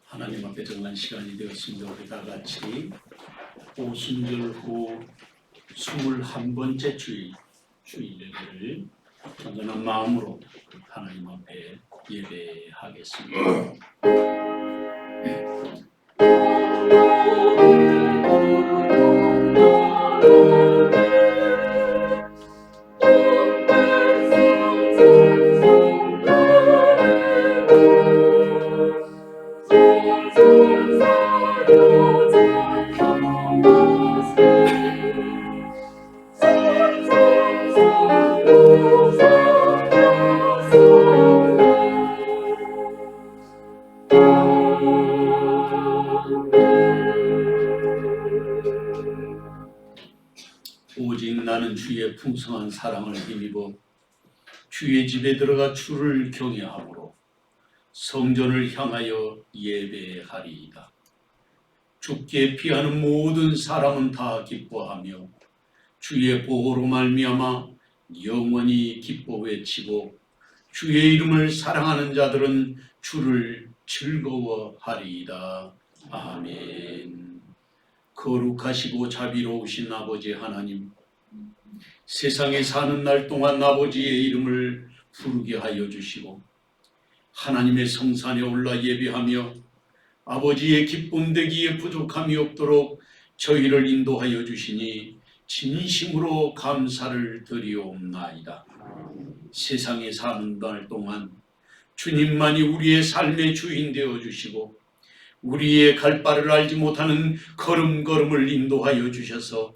하나님 앞에 정한 시간이 되었습니다. 우리 다 같이 오순절 후 21번째 주일 예배를 건전한 마음으로 하나님 앞에 예배하겠습니다. 오직 나는 주의 풍성한 사랑을 힘입어 주의 집에 들어가 주를 경외함으로 성전을 향하여 예배하리이다. 주께 피하는 모든 사람은 다 기뻐하며 주의 보호로 말미암아 영원히 기뻐 외치고 주의 이름을 사랑하는 자들은 주를 즐거워하리이다. 아멘. 거룩하시고 자비로우신 아버지 하나님, 세상에 사는 날 동안 아버지의 이름을 부르게 하여 주시고 하나님의 성산에 올라 예배하며 아버지의 기쁨 되기에 부족함이 없도록 저희를 인도하여 주시니 진심으로 감사를 드리옵나이다. 세상에 사는 날 동안 주님만이 우리의 삶의 주인 되어 주시고 우리의 갈 바를 알지 못하는 걸음걸음을 인도하여 주셔서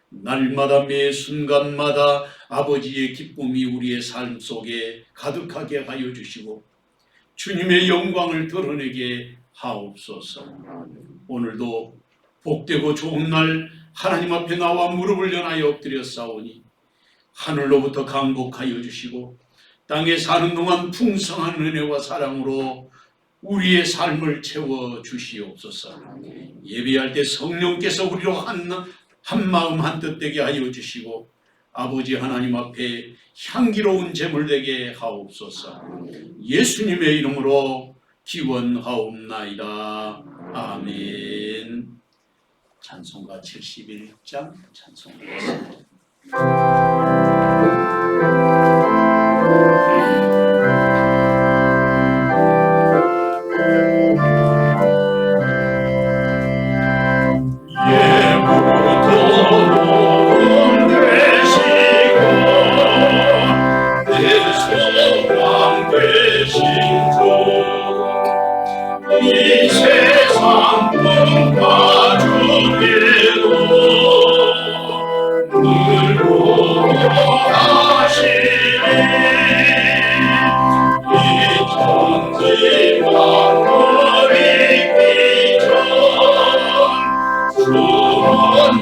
날마다 매 순간마다 아버지의 기쁨이 우리의 삶 속에 가득하게 하여 주시고 주님의 영광을 드러내게 하옵소서. 오늘도 복되고 좋은 날 하나님 앞에 나와 무릎을 연하여 엎드려 싸우니 하늘로부터 강복하여 주시고 땅에 사는 동안 풍성한 은혜와 사랑으로 우리의 삶을 채워 주시옵소서. 예배할 때 성령께서 우리로 한 마음 한 뜻 되게 하여 주시고 아버지 하나님 앞에 향기로운 제물 되게 하옵소서. 예수님의 이름으로 기원하옵나이다. 아멘. 찬송가 71장 찬송하겠습니다. 이 세상 꿈과 주께도 늘 보호하시니 이 천지 만물이 있기 전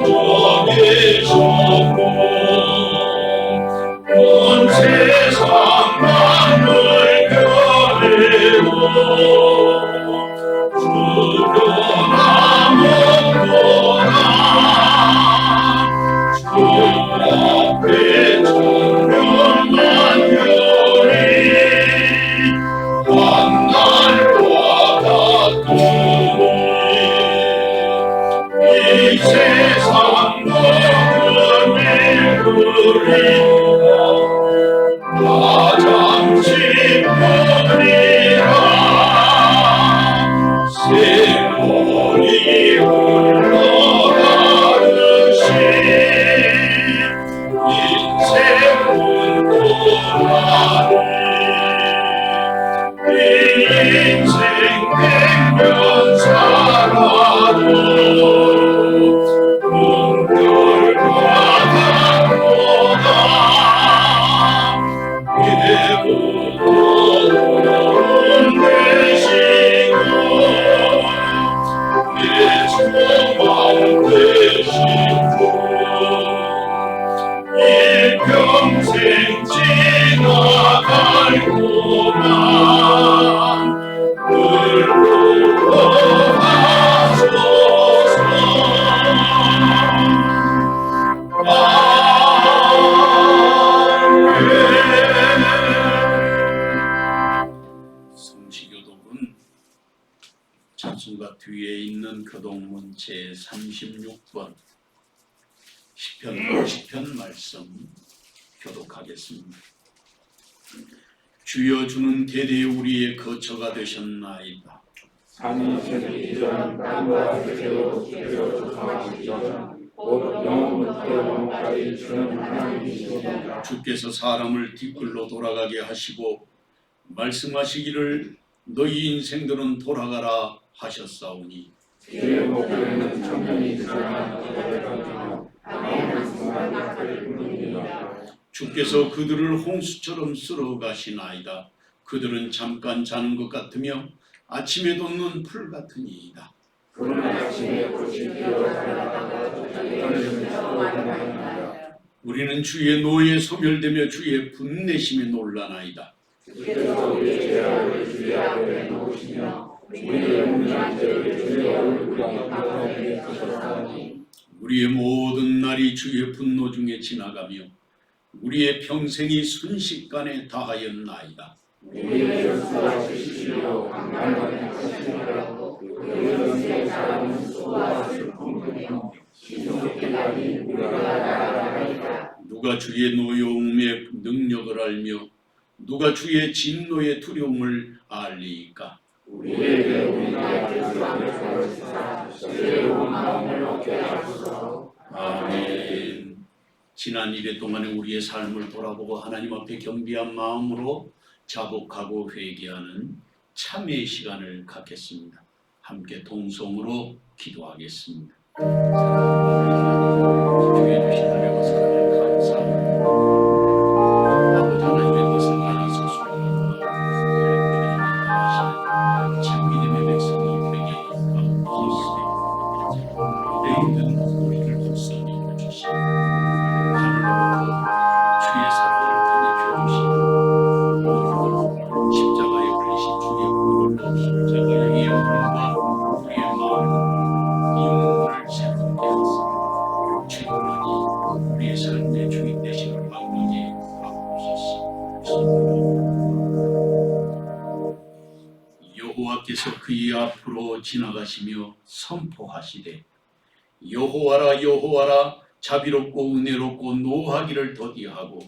주는 계셨고 온 세상 만물 견해로 세월이 흘러가듯이 인생은 고라니 이 인생 백년 살아도 눈결과 같도다 예보는 되시고 내 소망 되시고 일평생 지나갈고만 늘 보호하소서. 아멘. 성시교독은 찬송 뒤에 있는 교동문 제36번 시편 50편 말씀 교독하겠습니다. 주여 주는 대대 우리의 거처가 되셨나이다. 산이 세기 전 땅과 세계로 주여 조성하시기 전곧 영원부터 영원까지 주는 하나님이시니라. 주께서 사람을 뒷글로 돌아가게 하시고 말씀하시기를 너희 인생들은 돌아가라 하셨사오니 주의 목에는 천년이 드러나 거대하며 땅에는 순간 낙을 뿐입니다. 주께서 그들을 홍수처럼 쓸어가시나이다. 그들은 잠깐 자는 것 같으며 아침에 돋는 풀 같으니이다. 푸른 아침에 꽃이 피어 자라다가 저녁에는 썩어가나이다. 우리는 주의 노에 소멸되며 주의 분내심에 놀라나이다. 주께서 우리의 죄악을 주의 앞에 놓으시며 우리의 운명한 죄를 주의 얼굴에 닦아내게 하셨사오니 우리의 모든 날이 주의 분노 중에 지나가며 우리의 평생이 순식간에 다하였나이다. 우리의 전수와 지시로 강간하게 하시느라고 그 전세의 사람은 수고와 슬픔뿐이요 신속의 날이 우리가 나아가나이다. 누가 주의 노여움의 능력을 알며 누가 주의 진노의 두려움을 알리이까? 우리에게 우리가 예수 안에서 하시사 새로운 마음을 얻게 하소서. 아멘. 지난 1회 동안에 우리의 삶을 돌아보고 하나님 앞에 겸비한 마음으로 자복하고 회개하는 참회의 시간을 갖겠습니다. 함께 동성으로 기도하겠습니다. 주의 주신 은혜와 사랑을 감사합니다. 아버지 하나님의 것을 알아서 소원하고 참 믿음의 백성이 되게 하옵소서. 내 힘든 우리를 불쌍히 여겨주시고 하늘로부터 주의 사랑을 전해주시고 십자가에 걸리신 주의 보혈로 십자가의 영혼과 우리의 마음을 영혼을 새롭게 하사 주님만이 우리의 삶의 주인 되심을 막론히 하옵소서. 여호와께서 그의 앞으로 지나가시며 선포하시되 여호와라 여호와라 자비롭고 은혜롭고 노하기를 더디하고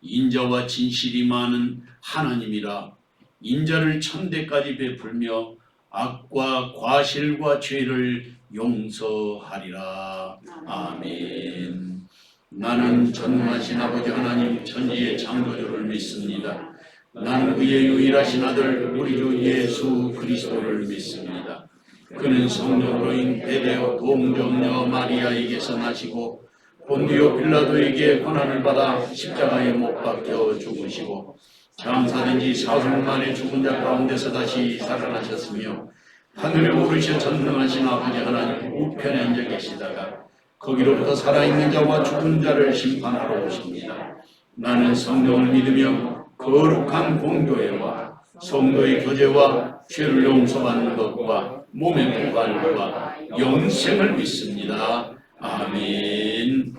인자와 진실이 많은 하나님이라. 인자를 천대까지 베풀며 악과 과실과 죄를 용서하리라. 아멘. 나는 전능하신 아버지 하나님 천지의 창조주를 믿습니다. 나는 그의 유일하신 아들 우리 주 예수 그리스도를 믿습니다. 그는 성령으로인 대대어 동정녀 마리아에게서 나시고 본디오 빌라도에게 고난을 받아 십자가에 못 박혀 죽으시고 장사된 지 4일 만에 죽은 자 가운데서 다시 살아나셨으며 하늘에 오르셔 전능하신 아버지 하나님 우편에 앉아 계시다가 거기로부터 살아있는 자와 죽은 자를 심판하러 오십니다. 나는 성령을 믿으며 거룩한 공교회와 성도의 교제와 죄를 용서받는 것과 몸의 부활과 영생을 믿습니다. 아멘.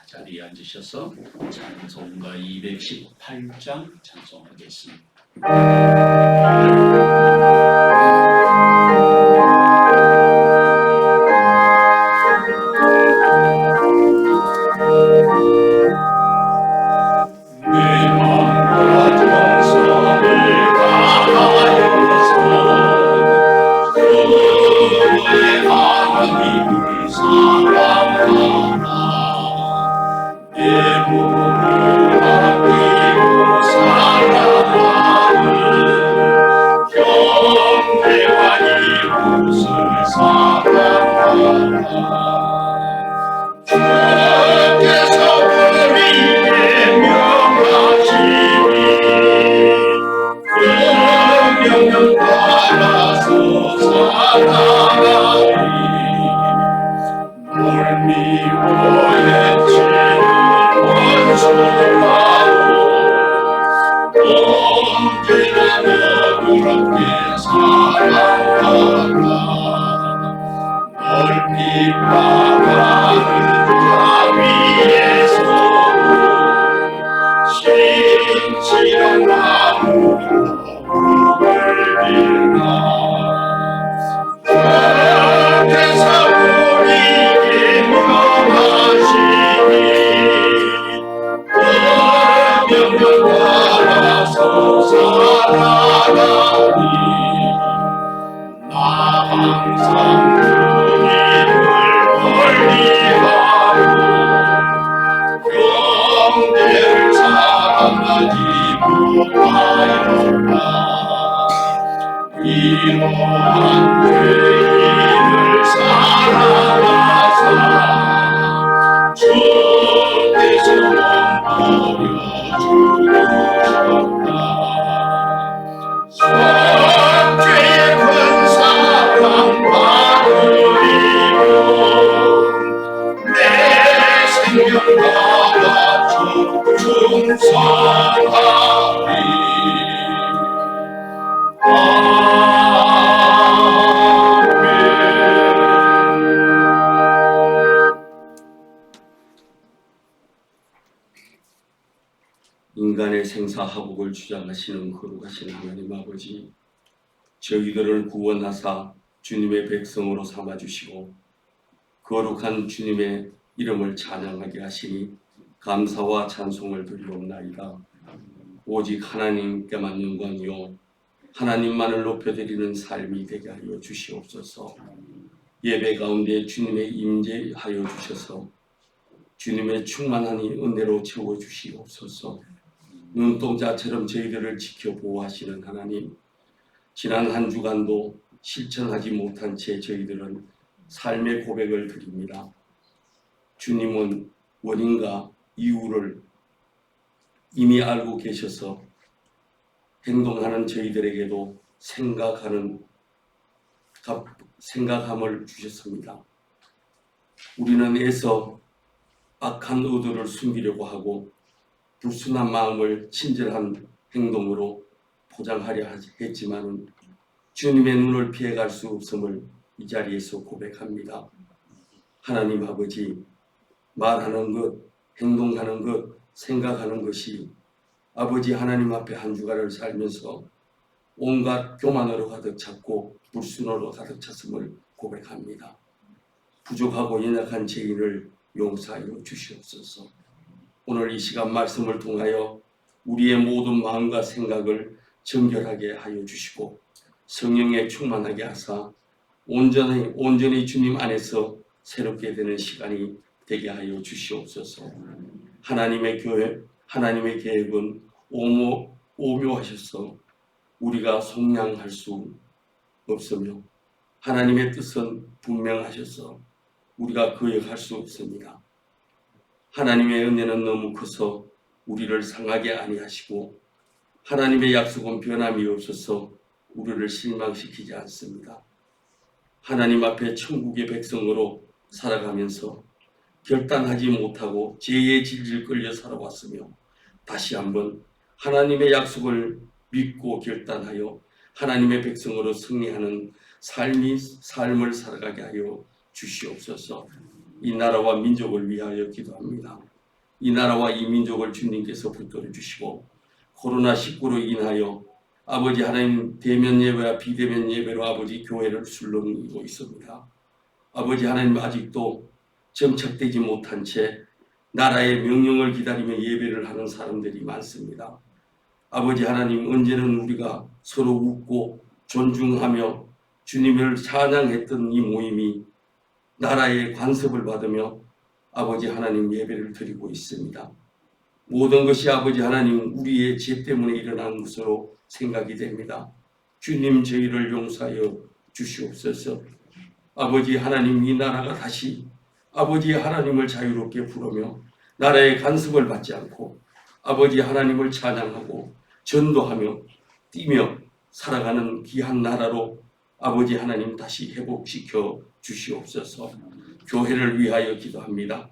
자리에 앉으셔서 찬송가 218장 찬송하겠습니다. 신실한 마음으로 불을 빌나 살아가니 나 항상 주님을 멀리하고 경계를 사랑하지 못하였다. 이러한 죄인을 사랑하사 주께서 머물러 주셨다. 선죄의 큰 사랑 받으리며 내 생명과 같이 충성하리. 인간의 생사화복을 주장하시는 거룩하신 하나님 아버지, 저희들을 구원하사 주님의 백성으로 삼아주시고 거룩한 주님의 이름을 찬양하게 하시니 감사와 찬송을 드리옵나이다. 오직 하나님께만 영광이요 하나님만을 높여드리는 삶이 되게 하여 주시옵소서. 예배 가운데 주님의 임재하여 주셔서 주님의 충만한 은혜로 채워주시옵소서. 눈동자처럼 저희들을 지켜 보호하시는 하나님, 지난 한 주간도 실천하지 못한 채 저희들은 삶의 고백을 드립니다. 주님은 원인과 이유를 이미 알고 계셔서 행동하는 저희들에게도 생각함을 주셨습니다. 우리는 애써 악한 의도를 숨기려고 하고 불순한 마음을 친절한 행동으로 포장하려 했지만 주님의 눈을 피해갈 수 없음을 이 자리에서 고백합니다. 하나님 아버지, 말하는 것, 행동하는 것, 생각하는 것이 아버지 하나님 앞에 한 주간을 살면서 온갖 교만으로 가득 찼고 불순으로 가득 찼음을 고백합니다. 부족하고 연약한 죄인을 용서하여 주시옵소서. 오늘 이 시간 말씀을 통하여 우리의 모든 마음과 생각을 정결하게 하여 주시고 성령에 충만하게 하사 온전히 주님 안에서 새롭게 되는 시간이 되게 하여 주시옵소서. 하나님의 교회, 하나님의 계획은 오묘하셔서 우리가 속량할 수 없으며 하나님의 뜻은 분명하셔서 우리가 거역할 수 없습니다. 하나님의 은혜는 너무 커서 우리를 상하게 아니하시고 하나님의 약속은 변함이 없어서 우리를 실망시키지 않습니다. 하나님 앞에 천국의 백성으로 살아가면서 결단하지 못하고 죄에 질질 끌려 살아왔으며 다시 한번 하나님의 약속을 믿고 결단하여 하나님의 백성으로 승리하는 삶을 살아가게 하여 주시옵소서. 이 나라와 민족을 위하여 기도합니다. 이 나라와 이 민족을 주님께서 붙들어 주시고 코로나19로 인하여 아버지 하나님 대면 예배와 비대면 예배로 아버지 교회를 술렁이고 있습니다. 아버지 하나님 아직도 정착되지 못한 채 나라의 명령을 기다리며 예배를 하는 사람들이 많습니다. 아버지 하나님, 언제는 우리가 서로 웃고 존중하며 주님을 찬양했던 이 모임이 나라의 간섭을 받으며 아버지 하나님 예배를 드리고 있습니다. 모든 것이 아버지 하나님 우리의 죄 때문에 일어난 것으로 생각이 됩니다. 주님, 저희를 용서하여 주시옵소서. 아버지 하나님, 이 나라가 다시 아버지 하나님을 자유롭게 부르며 나라의 간섭을 받지 않고 아버지 하나님을 찬양하고 전도하며 뛰며 살아가는 귀한 나라로 아버지 하나님 다시 회복시켜 주시옵소서. 교회를 위하여 기도합니다.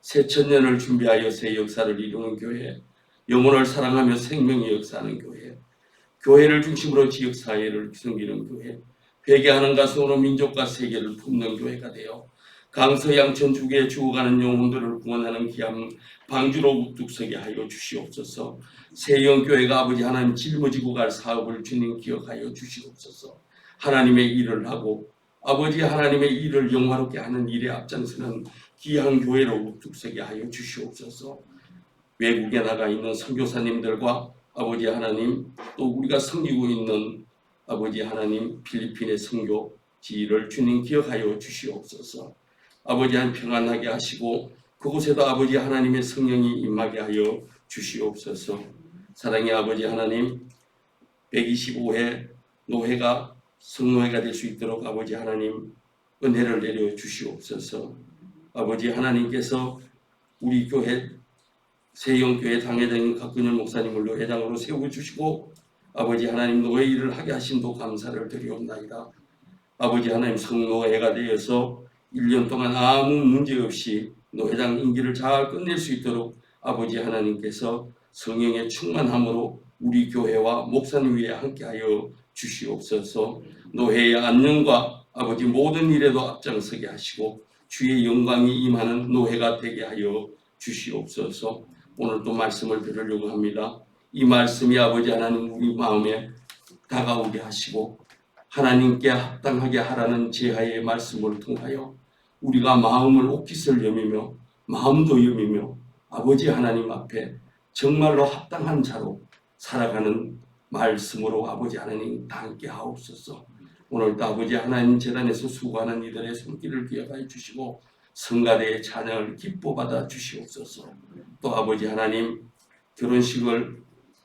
새천년을 준비하여 새 역사를 이루는 교회, 영혼을 사랑하며 생명의 역사하는 교회, 교회를 중심으로 지역사회를 섬기는 교회, 회개하는 가슴으로 민족과 세계를 품는 교회가 되어 강서양천 주계에 죽어가는 영혼들을 구원하는 귀한 방주로 우뚝 서게 하여 주시옵소서. 세영교회가 아버지 하나님 짊어지고 갈 사업을 주님 기억하여 주시옵소서. 하나님의 일을 하고 아버지 하나님의 일을 영화롭게 하는 일에 앞장서는 귀한 교회로 우뚝 서게 하여 주시옵소서. 외국에 나가 있는 선교사님들과 아버지 하나님, 또 우리가 섬기고 있는 아버지 하나님 필리핀의 선교지를 주님 기억하여 주시옵소서. 아버지 한 평안하게 하시고 그곳에도 아버지 하나님의 성령이 임하게 하여 주시옵소서. 사랑의 아버지 하나님, 125회 노회가 성노회가 될 수 있도록 아버지 하나님 은혜를 내려 주시옵소서. 아버지 하나님께서 우리 교회 세영교회 당회장 박근현 목사님을 노회장으로 세워주시고 아버지 하나님 노회 일을 하게 하심도 감사를 드리옵나이다. 아버지 하나님 성노회가 되어서 1년 동안 아무 문제 없이 노회장 임기를 잘 끝낼 수 있도록 아버지 하나님께서 성령의 충만함으로 우리 교회와 목사님 위에 함께하여 주시옵소서. 노회의 안녕과 아버지 모든 일에도 앞장서게 하시고 주의 영광이 임하는 노회가 되게 하여 주시옵소서. 오늘 또 말씀을 들으려고 합니다. 이 말씀이 아버지 하나님 우리 마음에 다가오게 하시고 하나님께 합당하게 하라는 제하의 말씀을 통하여 우리가 마음을 옥깃을 여미며 마음도 여미며 아버지 하나님 앞에 정말로 합당한 자로 살아가는 말씀으로 아버지 하나님 함께 하옵소서. 오늘도 아버지 하나님 재단에서 수고하는 이들의 손길을 기억하여 주시고 성가대의 찬양을 기뻐 받아 주시옵소서. 또 아버지 하나님 결혼식을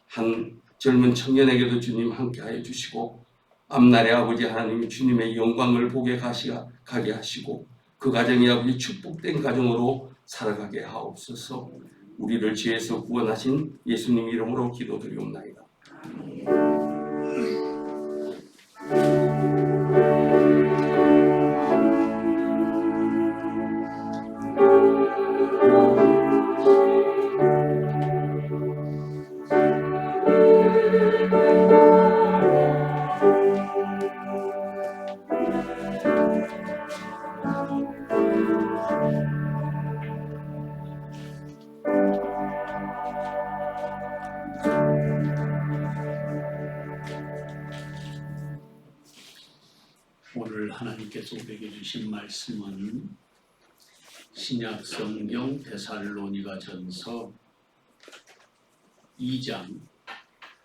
한 젊은 청년에게도 주님 함께하여 주시고 앞날에 아버지 하나님 주님의 영광을 보게 가게 하시고 그 가정이 아버지 축복된 가정으로 살아가게 하옵소서. 우리를 죄에서 구원하신 예수님 이름으로 기도드리옵나이다. 오늘 하나님께서 우리에게 주신 말씀은 신약 성경 데살로니가 전서 2장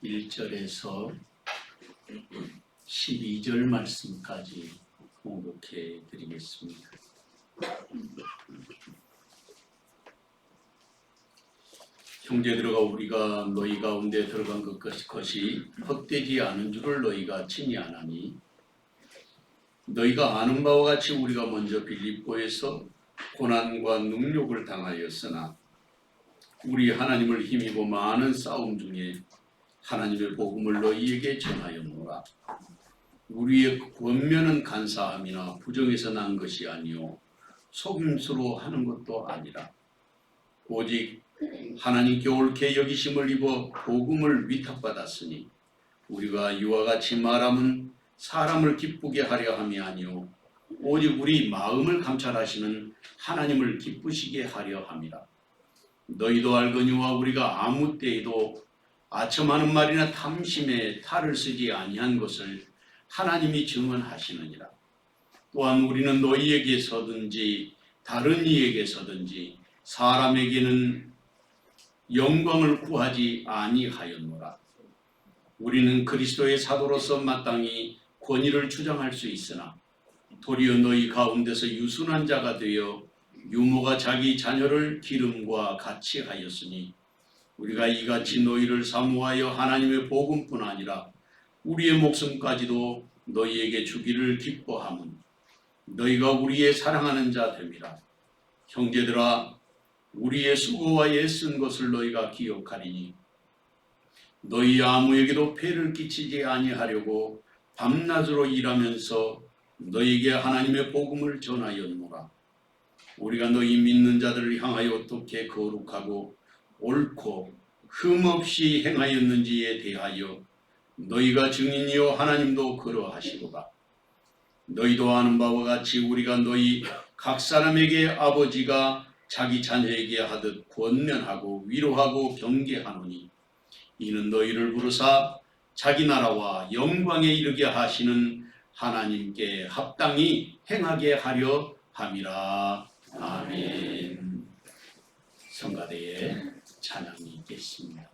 1절에서 12절 말씀까지 공독해 드리겠습니다. 형제들아, 우리가 너희 가운데 들어간 것이 헛되지 않은 줄을 너희가 친히 아나니 너희가 아는 바와 같이 우리가 먼저 빌립보에서 고난과 능욕을 당하였으나 우리 하나님을 힘입어 많은 싸움 중에 하나님의 복음을 너희에게 전하였노라. 우리의 권면은 간사함이나 부정에서 난 것이 아니요 속임수로 하는 것도 아니라 오직 하나님께 옳게 여기심을 입어 복음을 위탁받았으니 우리가 이와 같이 말함은 사람을 기쁘게 하려 함이 아니요 오직 우리 마음을 감찰하시는 하나님을 기쁘시게 하려 함이라. 너희도 알거니와 우리가 아무 때에도 아첨하는 말이나 탐심에 탈을 쓰지 아니한 것을 하나님이 증언하시느니라. 또한 우리는 너희에게서든지 다른 이에게서든지 사람에게는 영광을 구하지 아니하였노라. 우리는 그리스도의 사도로서 마땅히 권위를 주장할 수 있으나 도리어 너희 가운데서 유순한 자가 되어 유모가 자기 자녀를 기름과 같이 하였으니 우리가 이같이 너희를 사모하여 하나님의 복음뿐 아니라 우리의 목숨까지도 너희에게 주기를 기뻐함은 너희가 우리의 사랑하는 자 됨이라. 형제들아, 우리의 수고와 애쓴 것을 너희가 기억하리니 너희 아무에게도 폐를 끼치지 아니하려고 밤낮으로 일하면서 너희에게 하나님의 복음을 전하였노라. 우리가 너희 믿는 자들을 향하여 어떻게 거룩하고 옳고 흠없이 행하였는지에 대하여 너희가 증인이요 하나님도 그러하시도다. 너희도 아는 바와 같이 우리가 너희 각 사람에게 아버지가 자기 자녀에게 하듯 권면하고 위로하고 경계하노니 이는 너희를 부르사 자기 나라와 영광에 이르게 하시는 하나님께 합당히 행하게 하려 함이라. 아멘. 성가대에 찬양이 있겠습니다.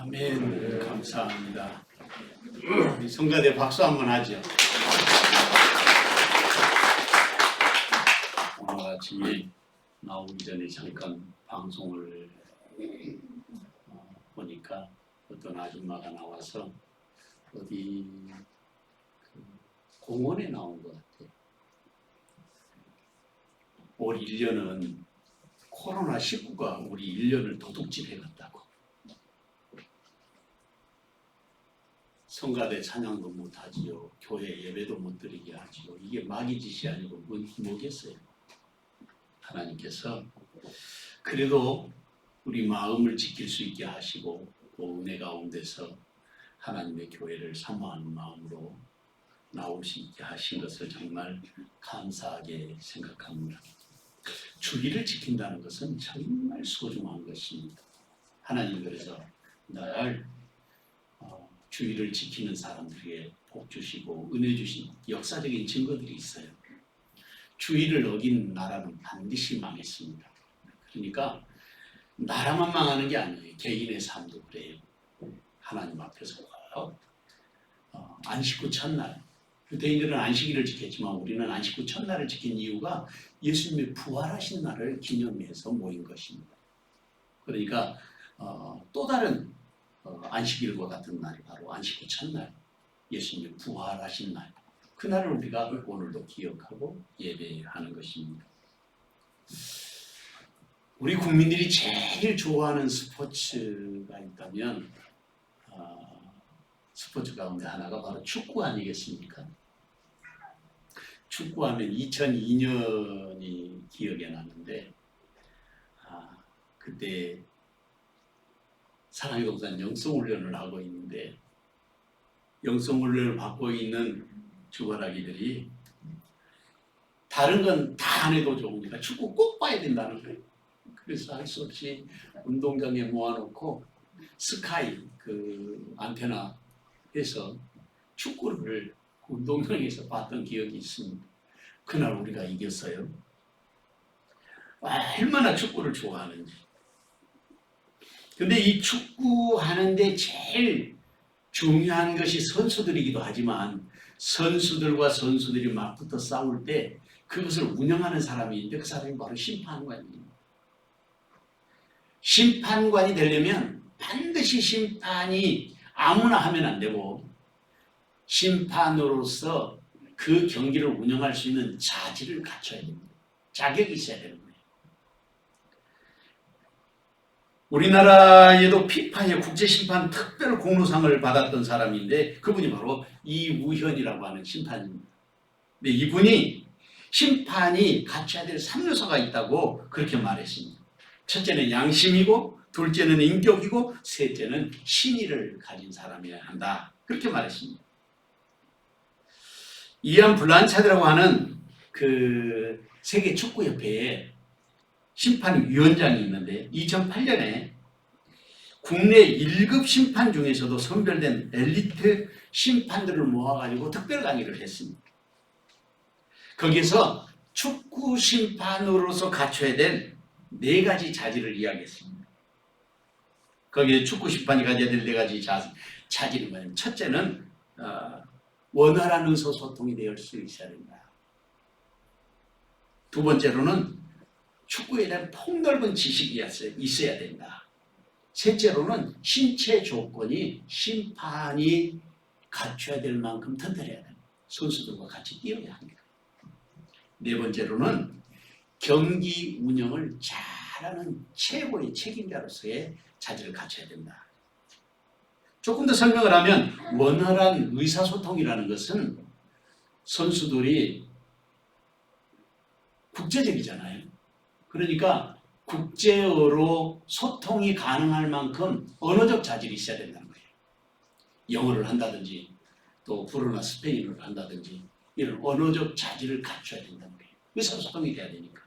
아멘. 감사합니다. 우리 성가대 박수 한번 하죠. 오늘 아침에 나오기 전에 잠깐 방송을 보니까 어떤 아줌마가 나와서 어디 공원에 나온 것 같아요. 올 1년은 코로나19가 우리 1년을 도둑질해 갔다고. 성가대 찬양도 못하지요. 교회 예배도 못 드리게 하지요. 이게 마귀 짓이 아니고 뭐겠어요. 하나님께서 그래도 우리 마음을 지킬 수 있게 하시고 또 은혜 가운데서 하나님의 교회를 사모하는 마음으로 나올 수 있게 하신 것을 정말 감사하게 생각합니다. 주의를 지킨다는 것은 정말 소중한 것입니다. 하나님 그래서 늘 주의를 지키는 사람들에게 복 주시고 은혜 주신 역사적인 증거들이 있어요. 주의를 어긴 나라는 반드시 망했습니다. 그러니까 나라만 망하는 게 아니에요. 개인의 삶도 그래요. 하나님 앞에서 안식 후 첫날, 유대인들은 안식일을 지켰지만 우리는 안식 후 첫날을 지킨 이유가 예수님이 부활하신 날을 기념해서 모인 것입니다. 그러니까 또 다른 안식일과 같은 날이 바로 안식 후 첫날, 예수님이 부활하신 날, 그날을 우리가 오늘도 기억하고 예배하는 것입니다. 우리 국민들이 제일 좋아하는 스포츠가 있다면 스포츠 가운데 하나가 바로 축구 아니겠습니까? 축구하면 2002년이 기억에 나는데 그때 사랑의 동산 영성훈련을 하고 있는데 영성훈련을 받고 있는 주바라기들이 다른 건 다 안 해도 좋으니까 축구 꼭 봐야 된다는 거예요. 그래서 할 수 없이 운동장에 모아놓고 스카이 그 안테나 해서 축구를 운동장에서 봤던 기억이 있습니다. 그날 우리가 이겼어요. 얼마나 축구를 좋아하는지. 근데 이 축구하는데 제일 중요한 것이 선수들이기도 하지만 선수들과 선수들이 맞붙어 싸울 때 그것을 운영하는 사람이 있는데 그 사람이 바로 심판관이에요. 심판관이 되려면 반드시 심판이 아무나 하면 안 되고 심판으로서 그 경기를 운영할 수 있는 자질을 갖춰야 됩니다. 자격이 있어야 되는 거예요. 우리나라에도 피파의 국제심판 특별 공로상을 받았던 사람인데 그분이 바로 이우현이라고 하는 심판입니다. 근데 이분이 심판이 갖춰야 될 3요소가 있다고 그렇게 말했습니다. 첫째는 양심이고 둘째는 인격이고 셋째는 신의를 가진 사람이어야 한다. 그렇게 말했습니다. 이안 블란차드라고 하는 그 세계 축구협회에 심판위원장이 있는데 2008년에 국내 1급 심판 중에서도 선별된 엘리트 심판들을 모아가지고 특별 강의를 했습니다. 거기서 축구 심판으로서 갖춰야 될 4가지 자질을 이야기했습니다. 거기에 축구 심판이 가져야 될 4가지 자질이 뭐냐면 첫째는 원활한 의사소통이 될 수 있어야 된다. 두 번째로는 축구에 대한 폭넓은 지식이 있어야 된다. 셋째로는 신체 조건이 심판이 갖춰야 될 만큼 튼튼해야 된다. 선수들과 같이 뛰어야 합니다. 네 번째로는 경기 운영을 잘하는 최고의 책임자로서의 자질을 갖춰야 된다. 조금 더 설명을 하면 원활한 의사소통이라는 것은 선수들이 국제적이잖아요. 그러니까 국제어로 소통이 가능할 만큼 언어적 자질이 있어야 된다는 거예요. 영어를 한다든지 또 불어나 스페인어를 한다든지 이런 언어적 자질을 갖춰야 된다는 거예요. 의사소통이 돼야 되니까.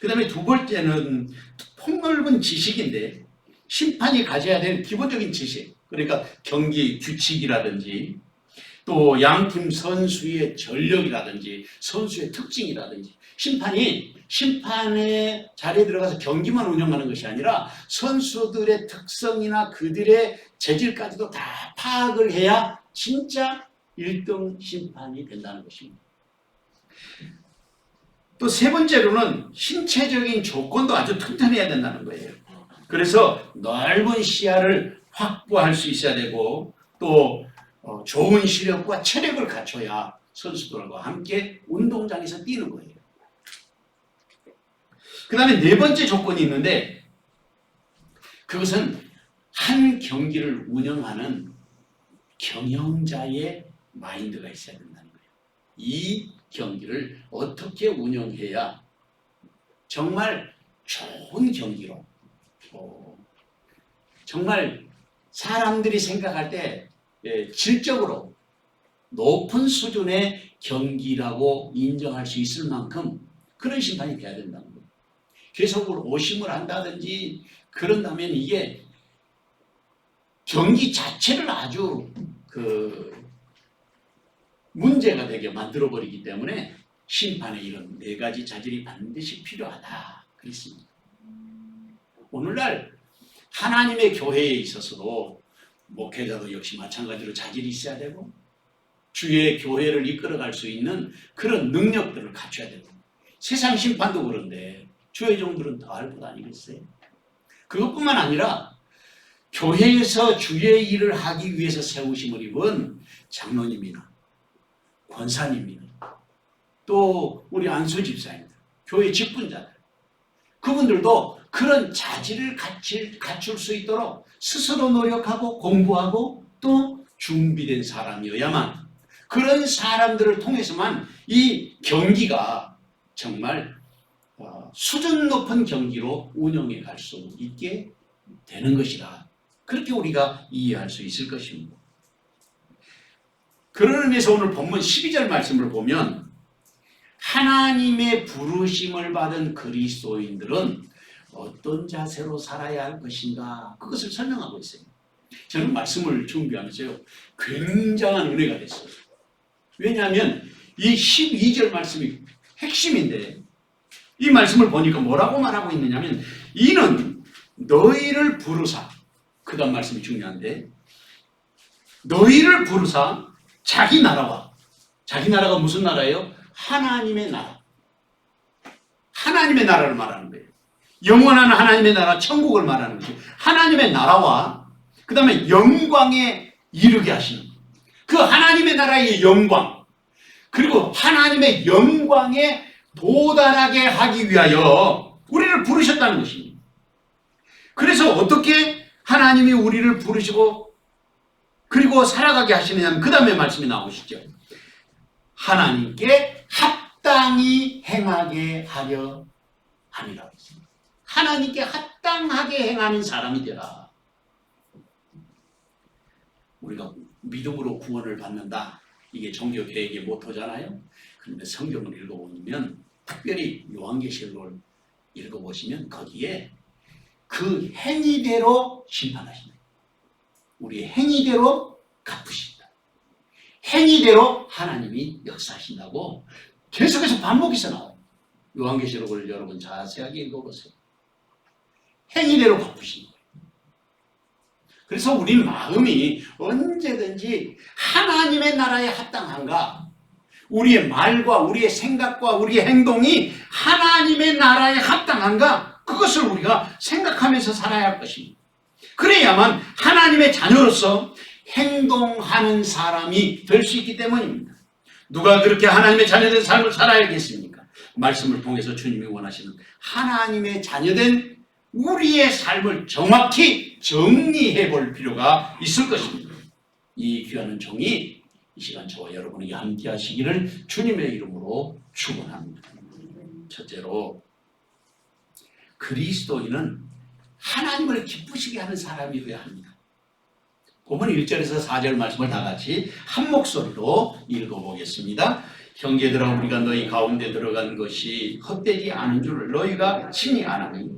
그 다음에 두 번째는 폭넓은 지식인데 심판이 가져야 될 기본적인 지식, 그러니까 경기 규칙이라든지 또 양팀 선수의 전력이라든지 선수의 특징이라든지 심판의 자리에 들어가서 경기만 운영하는 것이 아니라 선수들의 특성이나 그들의 재질까지도 다 파악을 해야 진짜 1등 심판이 된다는 것입니다. 또 세 번째로는 신체적인 조건도 아주 튼튼해야 된다는 거예요. 그래서 넓은 시야를 확보할 수 있어야 되고 또 좋은 시력과 체력을 갖춰야 선수들과 함께 운동장에서 뛰는 거예요. 그 다음에 네 번째 조건이 있는데 그것은 한 경기를 운영하는 경영자의 마인드가 있어야 된다는 거예요. 이 경기를 어떻게 운영해야 정말 좋은 경기로 정말 사람들이 생각할 때 질적으로 높은 수준의 경기라고 인정할 수 있을 만큼 그런 심판이 돼야 된다는 거예요. 계속으로 오심을 한다든지 그런다면 이게 경기 자체를 아주 문제가 되게 만들어버리기 때문에 심판에 이런 네 가지 자질이 반드시 필요하다 그랬습니다. 오늘날 하나님의 교회에 있어서도 목회자도 역시 마찬가지로 자질이 있어야 되고 주의 교회를 이끌어갈 수 있는 그런 능력들을 갖춰야 되고 세상 심판도 그런데 주의 종들은 더 할 것 아니겠어요? 그것뿐만 아니라 교회에서 주의 일을 하기 위해서 세우심을 입은 장로님이나 권사님이나 또 우리 안수 집사님들, 교회 직분자들 그분들도 그런 자질을 갖출 수 있도록 스스로 노력하고 공부하고 또 준비된 사람이어야만 그런 사람들을 통해서만 이 경기가 정말 수준 높은 경기로 운영해 갈 수 있게 되는 것이다. 그렇게 우리가 이해할 수 있을 것입니다. 그런 의미에서 오늘 본문 12절 말씀을 보면 하나님의 부르심을 받은 그리스도인들은 어떤 자세로 살아야 할 것인가 그것을 설명하고 있어요. 저는 말씀을 준비하면서요 굉장한 은혜가 됐어요. 왜냐하면 이 12절 말씀이 핵심인데 이 말씀을 보니까 뭐라고 말하고 있느냐면 이는 너희를 부르사 그 다음 말씀이 중요한데 너희를 부르사 자기 나라가 무슨 나라예요? 하나님의 나라. 하나님의 나라를 말하는 거예요. 영원한 하나님의 나라, 천국을 말하는 거죠. 하나님의 나라와 그 다음에 영광에 이르게 하시는 그 하나님의 나라의 영광 그리고 하나님의 영광에 도달하게 하기 위하여 우리를 부르셨다는 것입니다. 그래서 어떻게 하나님이 우리를 부르시고 그리고 살아가게 하시느냐면 그 다음에 말씀이 나오시죠. 하나님께 합당히 행하게 하려 함이라고 했습니다. 하나님께 합당하게 행하는 사람이 되라. 우리가 믿음으로 구원을 받는다. 이게 종교개혁의 모토잖아요. 그런데 성경을 읽어보면 특별히 요한계시록을 읽어보시면 거기에 그 행위대로 심판하신다. 우리의 행위대로 갚으신다. 행위대로 하나님이 역사하신다고 계속해서 반복해서 나와요. 요한계시록을 여러분 자세하게 읽어보세요. 행위대로 갚으신 거예요. 그래서 우리 마음이 언제든지 하나님의 나라에 합당한가 우리의 말과 우리의 생각과 우리의 행동이 하나님의 나라에 합당한가? 그것을 우리가 생각하면서 살아야 할 것입니다. 그래야만 하나님의 자녀로서 행동하는 사람이 될 수 있기 때문입니다. 누가 그렇게 하나님의 자녀된 삶을 살아야겠습니까? 말씀을 통해서 주님이 원하시는 하나님의 자녀된 우리의 삶을 정확히 정리해 볼 필요가 있을 것입니다. 이 귀한 종이 이 시간 저와 여러분에게 함께 하시기를 주님의 이름으로 축원합니다. 첫째로, 그리스도인은 하나님을 기쁘시게 하는 사람이어야 합니다. 본문 1절에서 4절 말씀을 다 같이 한 목소리로 읽어보겠습니다. 형제들아, 우리가 너희 가운데 들어간 것이 헛되지 않은 줄을 너희가 친히 아나니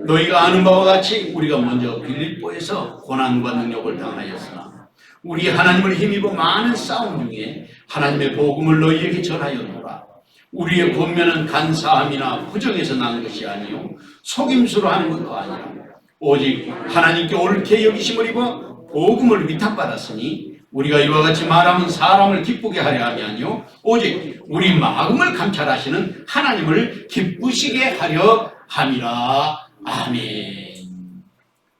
너희가 아는 바와 같이 우리가 먼저 빌립보에서 고난과 능력을 당하였으나 우리 하나님을 힘입어 많은 싸움 중에 하나님의 복음을 너희에게 전하였노라. 우리의 권면은 간사함이나 부정에서 난 것이 아니요 속임수로 하는 것도 아니라 오직 하나님께 옳게 여기심을 입어 복음을 위탁받았으니 우리가 이와 같이 말하면 사람을 기쁘게 하려 함이 아니요 오직 우리 마음을 감찰하시는 하나님을 기쁘시게 하려 함이라. 아멘.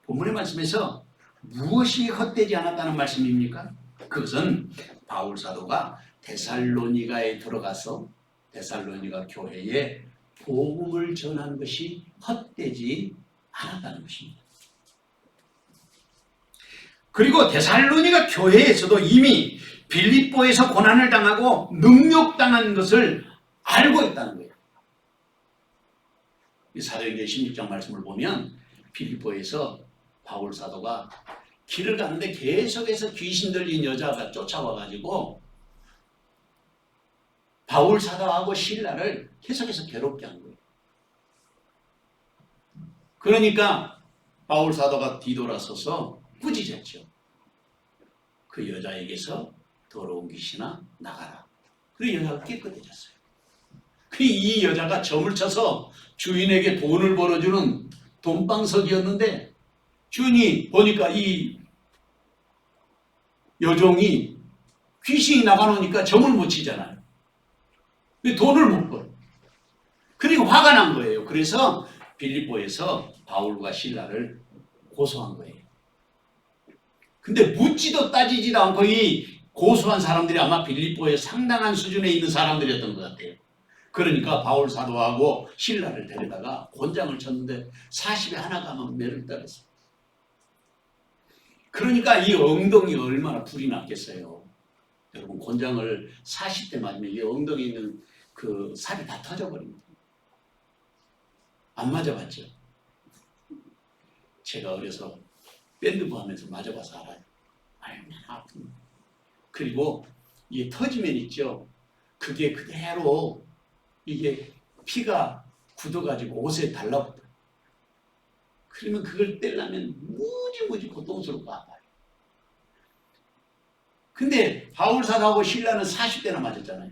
본문의 말씀에서 무엇이 헛되지 않았다는 말씀입니까? 그것은 바울 사도가 데살로니가에 들어가서 데살로니가 교회에 복음을 전한 것이 헛되지 않았다는 것입니다. 그리고 데살로니가 교회에서도 이미 빌립보에서 고난을 당하고 능욕당한 것을 알고 있다는 거예요. 사도행전 16장 말씀을 보면 빌립보에서 바울 사도가 길을 가는데 계속해서 귀신 들린 여자가 쫓아와가지고 바울 사도하고 실라를 계속해서 괴롭게 한 거예요. 그러니까 바울 사도가 뒤돌아서서 꾸짖었죠. 그 여자에게서 더러운 귀신아 나가라. 그 여자가 깨끗해졌어요. 이 여자가 점을 쳐서 주인에게 돈을 벌어주는 돈방석이었는데 주인이 보니까 이 여종이 귀신이 나가놓으니까 점을 못 치잖아요. 돈을 못 벌어. 그리고 화가 난 거예요. 그래서 빌립보에서 바울과 실라를 고소한 거예요. 근데 묻지도 따지지도 않고 이 고소한 사람들이 아마 빌립보에 상당한 수준에 있는 사람들이었던 것 같아요. 그러니까 바울 사도하고 실라를 데려다가 곤장을 쳤는데 40에 하나가 아마 매를 떨었어요. 그러니까 이 엉덩이 얼마나 불이 났겠어요. 여러분, 곤장을 40대 맞으면 이 엉덩이에 있는 그 살이 다 터져버립니다. 안 맞아봤죠? 제가 어려서 밴드부 하면서 맞아봐서 알아요. 얼마나 아픕니다. 그리고 이게 터지면 있죠. 그게 그대로 이게 피가 굳어가지고 옷에 달라붙어요. 그러면 그걸 떼려면 무지무지 고통스럽고 아파요. 근데 바울 사도하고 실라는 40대나 맞았잖아요.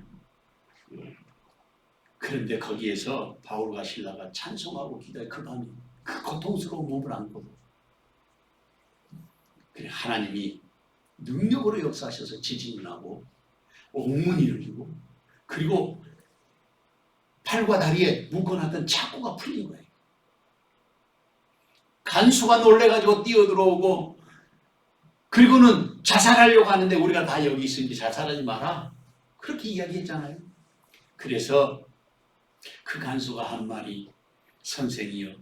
그런데 거기에서 바울과 실라가 찬송하고 기도해 그 밤에 그 고통스러운 몸을 안고 그래 하나님이 능력으로 역사하셔서 지진이 나고 옥문이 열리고 그리고 팔과 다리에 묶어놨던 착고가 풀린 거예요. 간수가 놀래가지고 뛰어들어오고 그리고는 자살하려고 하는데 우리가 다 여기 있으니 자살하지 마라 그렇게 이야기했잖아요. 그래서 그 간수가 한 말이 선생이여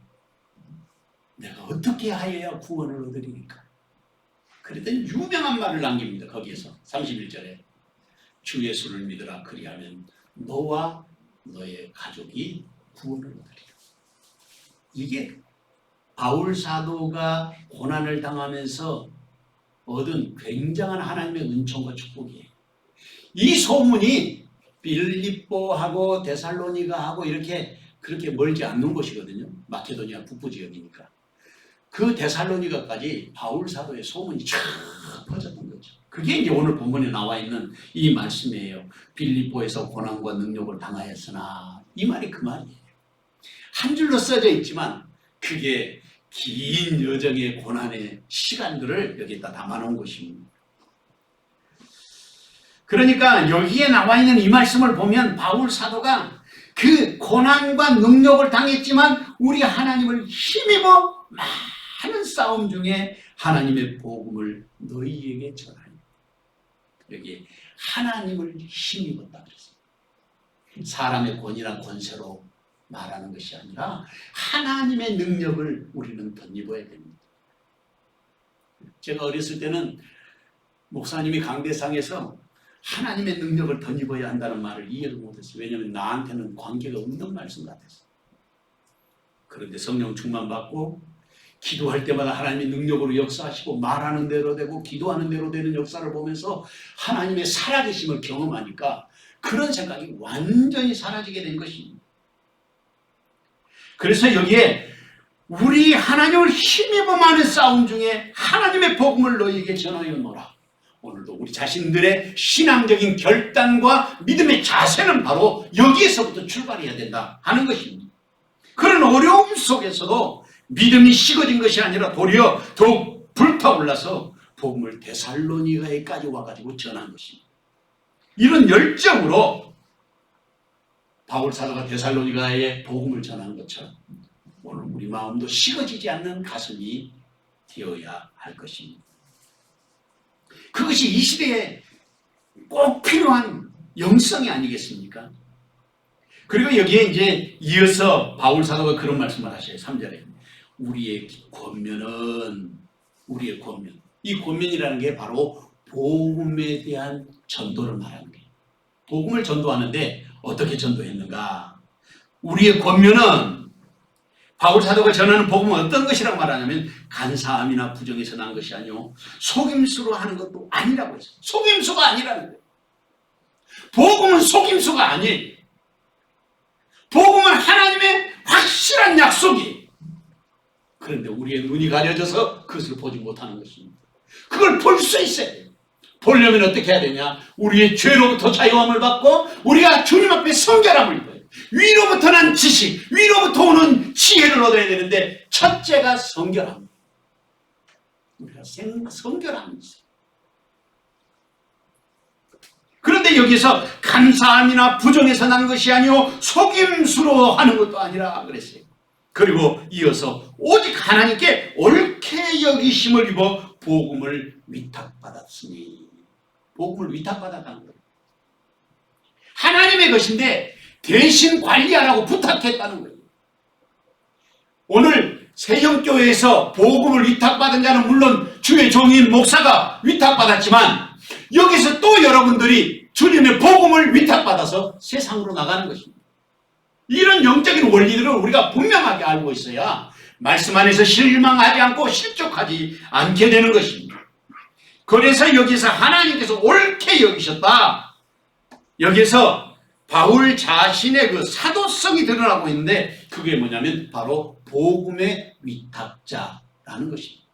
내가 어떻게 하여야 구원을 얻으리니까 그랬더니 유명한 말을 남깁니다. 거기에서 31절에 주 예수를 믿으라 그리하면 너와 너의 가족이 구원을 얻으리라. 이게 바울 사도가 고난을 당하면서 얻은 굉장한 하나님의 은총과 축복이에요. 이 소문이 빌립보하고 데살로니가하고 이렇게 그렇게 멀지 않는 곳이거든요. 마케도니아 북부 지역이니까. 그 데살로니가까지 바울 사도의 소문이 쫙 퍼졌던 거죠. 그게 이제 오늘 본문에 나와 있는 이 말씀이에요. 빌립보에서 고난과 능력을 당하였으나 이 말이 그 말이에요. 한 줄로 써져 있지만 그게 긴 여정의 고난의 시간들을 여기다 담아놓은 것입니다. 그러니까 여기에 나와 있는 이 말씀을 보면 바울 사도가 그 고난과 능력을 당했지만 우리 하나님을 힘입어 많은 싸움 중에 하나님의 복음을 너희에게 전하니, 여기 하나님을 힘입었다 그랬어요. 사람의 권위나 권세로 말하는 것이 아니라 하나님의 능력을 우리는 덧입어야 됩니다. 제가 어렸을 때는 목사님이 강대상에서 하나님의 능력을 덧입어야 한다는 말을 이해를 못했어요. 왜냐하면 나한테는 관계가 없는 말씀 같았어요. 그런데 성령 충만 받고 기도할 때마다 하나님의 능력으로 역사하시고 말하는 대로 되고 기도하는 대로 되는 역사를 보면서 하나님의 살아계심을 경험하니까 그런 생각이 완전히 사라지게 된 것입니다. 그래서 여기에 우리 하나님을 힘입어 많은 싸움 중에 하나님의 복음을 너희에게 전하였노라. 오늘도 우리 자신들의 신앙적인 결단과 믿음의 자세는 바로 여기에서부터 출발해야 된다 하는 것입니다. 그런 어려움 속에서도 믿음이 식어진 것이 아니라 도리어 더욱 불타올라서 복음을 데살로니가에까지 와가지고 전한 것입니다. 이런 열정으로 바울 사도가 데살로니가에 복음을 전한 것처럼 오늘 우리 마음도 식어지지 않는 가슴이 되어야 할 것입니다. 그것이 이 시대에 꼭 필요한 영성이 아니겠습니까? 그리고 여기에 이제 이어서 바울 사도가 그런 말씀을 하셔요. 3절에 우리의 권면은, 우리의 권면, 이 권면이라는 게 바로 복음에 대한 전도를 말하는 거예요. 복음을 전도하는데 어떻게 전도했는가? 우리의 권면은, 바울 사도가 전하는 복음은 어떤 것이라고 말하냐면 간사함이나 부정에서 난 것이 아니요 속임수로 하는 것도 아니라고 했어요. 속임수가 아니라는 거예요. 복음은 속임수가 아니에요. 복음은 하나님의 확실한 약속이에요. 그런데 우리의 눈이 가려져서 그것을 보지 못하는 것입니다. 그걸 볼 수 있어야 돼요. 보려면 어떻게 해야 되냐? 우리의 죄로부터 자유함을 받고 우리가 주님 앞에 성결함을 입어요. 위로부터 난 지식, 위로부터 오는 지혜를 얻어야 되는데 첫째가 성결함. 우리가 성결함이 있어요. 그런데 여기서 감사함이나 부정에서 난 것이 아니요 속임수로 하는 것도 아니라 그랬어요. 그리고 이어서 오직 하나님께 옳게 여기심을 입어 복음을 위탁받았으니, 복음을 위탁받았다는 거예요. 하나님의 것인데 대신 관리하라고 부탁했다는 거예요. 오늘 세형교회에서 복음을 위탁받은 자는 물론 주의 종인 목사가 위탁받았지만 여기서 또 여러분들이 주님의 복음을 위탁받아서 세상으로 나가는 것입니다. 이런 영적인 원리들을 우리가 분명하게 알고 있어야 말씀 안에서 실망하지 않고 실족하지 않게 되는 것입니다. 그래서 여기서 하나님께서 옳게 여기셨다. 여기서 바울 자신의 그 사도성이 드러나고 있는데 그게 뭐냐면 바로 복음의 위탁자라는 것입니다.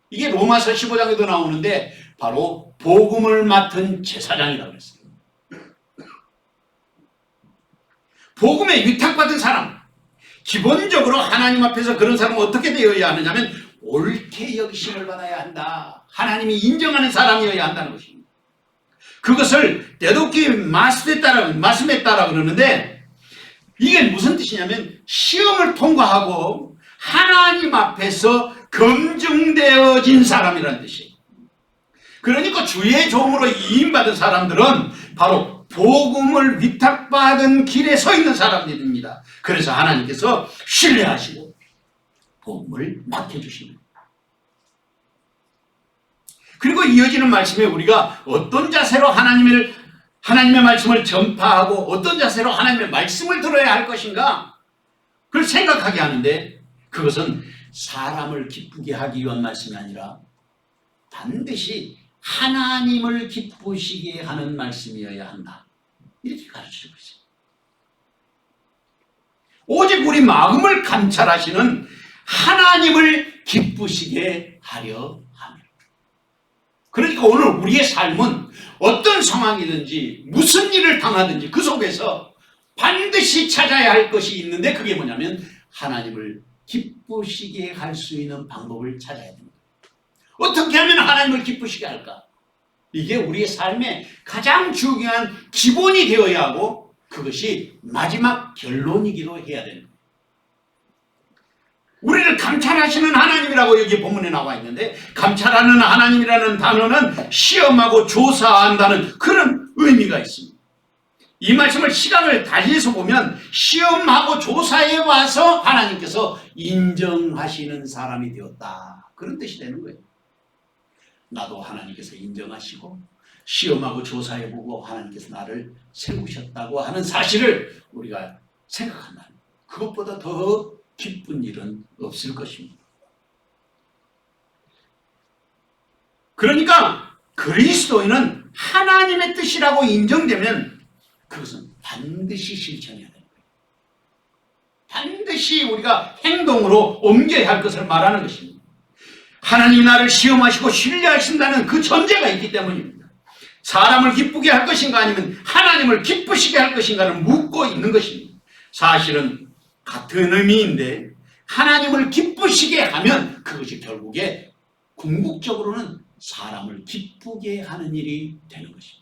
이게 로마서 15장에도 나오는데 바로 복음을 맡은 제사장이라고 했어요. 복음에 위탁받은 사람, 기본적으로 하나님 앞에서 그런 사람은 어떻게 되어야 하느냐면 옳게 여기심을 받아야 한다. 하나님이 인정하는 사람이어야 한다는 것입니다. 그것을 때독기 말씀에 따라 그러는데 이게 무슨 뜻이냐면 시험을 통과하고 하나님 앞에서 검증되어진 사람이라는 뜻이에요. 그러니까 주의 종으로 이임받은 사람들은 바로 복음을 위탁받은 길에 서 있는 사람들입니다. 그래서 하나님께서 신뢰하시고 복음을 맡겨주십니다. 그리고 이어지는 말씀에 우리가 어떤 자세로 하나님의 말씀을 전파하고 어떤 자세로 하나님의 말씀을 들어야 할 것인가 그걸 생각하게 하는데 그것은 사람을 기쁘게 하기 위한 말씀이 아니라 반드시 하나님을 기쁘시게 하는 말씀이어야 한다. 이렇게 가르치고 있어요. 오직 우리 마음을 감찰하시는 하나님을 기쁘시게 하려 합니다. 그러니까 오늘 우리의 삶은 어떤 상황이든지 무슨 일을 당하든지 그 속에서 반드시 찾아야 할 것이 있는데 그게 뭐냐면 하나님을 기쁘시게 할 수 있는 방법을 찾아야 됩니다. 어떻게 하면 하나님을 기쁘시게 할까? 이게 우리의 삶의 가장 중요한 기본이 되어야 하고 그것이 마지막 결론이기도 해야 되는 거예요. 우리를 감찰하시는 하나님이라고 여기 본문에 나와 있는데 감찰하는 하나님이라는 단어는 시험하고 조사한다는 그런 의미가 있습니다. 이 말씀을 시간을 달리해서 보면 시험하고 조사해 와서 하나님께서 인정하시는 사람이 되었다. 그런 뜻이 되는 거예요. 나도 하나님께서 인정하시고 시험하고 조사해보고 하나님께서 나를 세우셨다고 하는 사실을 우리가 생각한다면 그것보다 더 기쁜 일은 없을 것입니다. 그러니까 그리스도인은 하나님의 뜻이라고 인정되면 그것은 반드시 실천해야 됩니다. 반드시 우리가 행동으로 옮겨야 할 것을 말하는 것입니다. 하나님이 나를 시험하시고 신뢰하신다는 그 전제가 있기 때문입니다. 사람을 기쁘게 할 것인가 아니면 하나님을 기쁘시게 할 것인가를 묻고 있는 것입니다. 사실은 같은 의미인데 하나님을 기쁘시게 하면 그것이 결국에 궁극적으로는 사람을 기쁘게 하는 일이 되는 것입니다.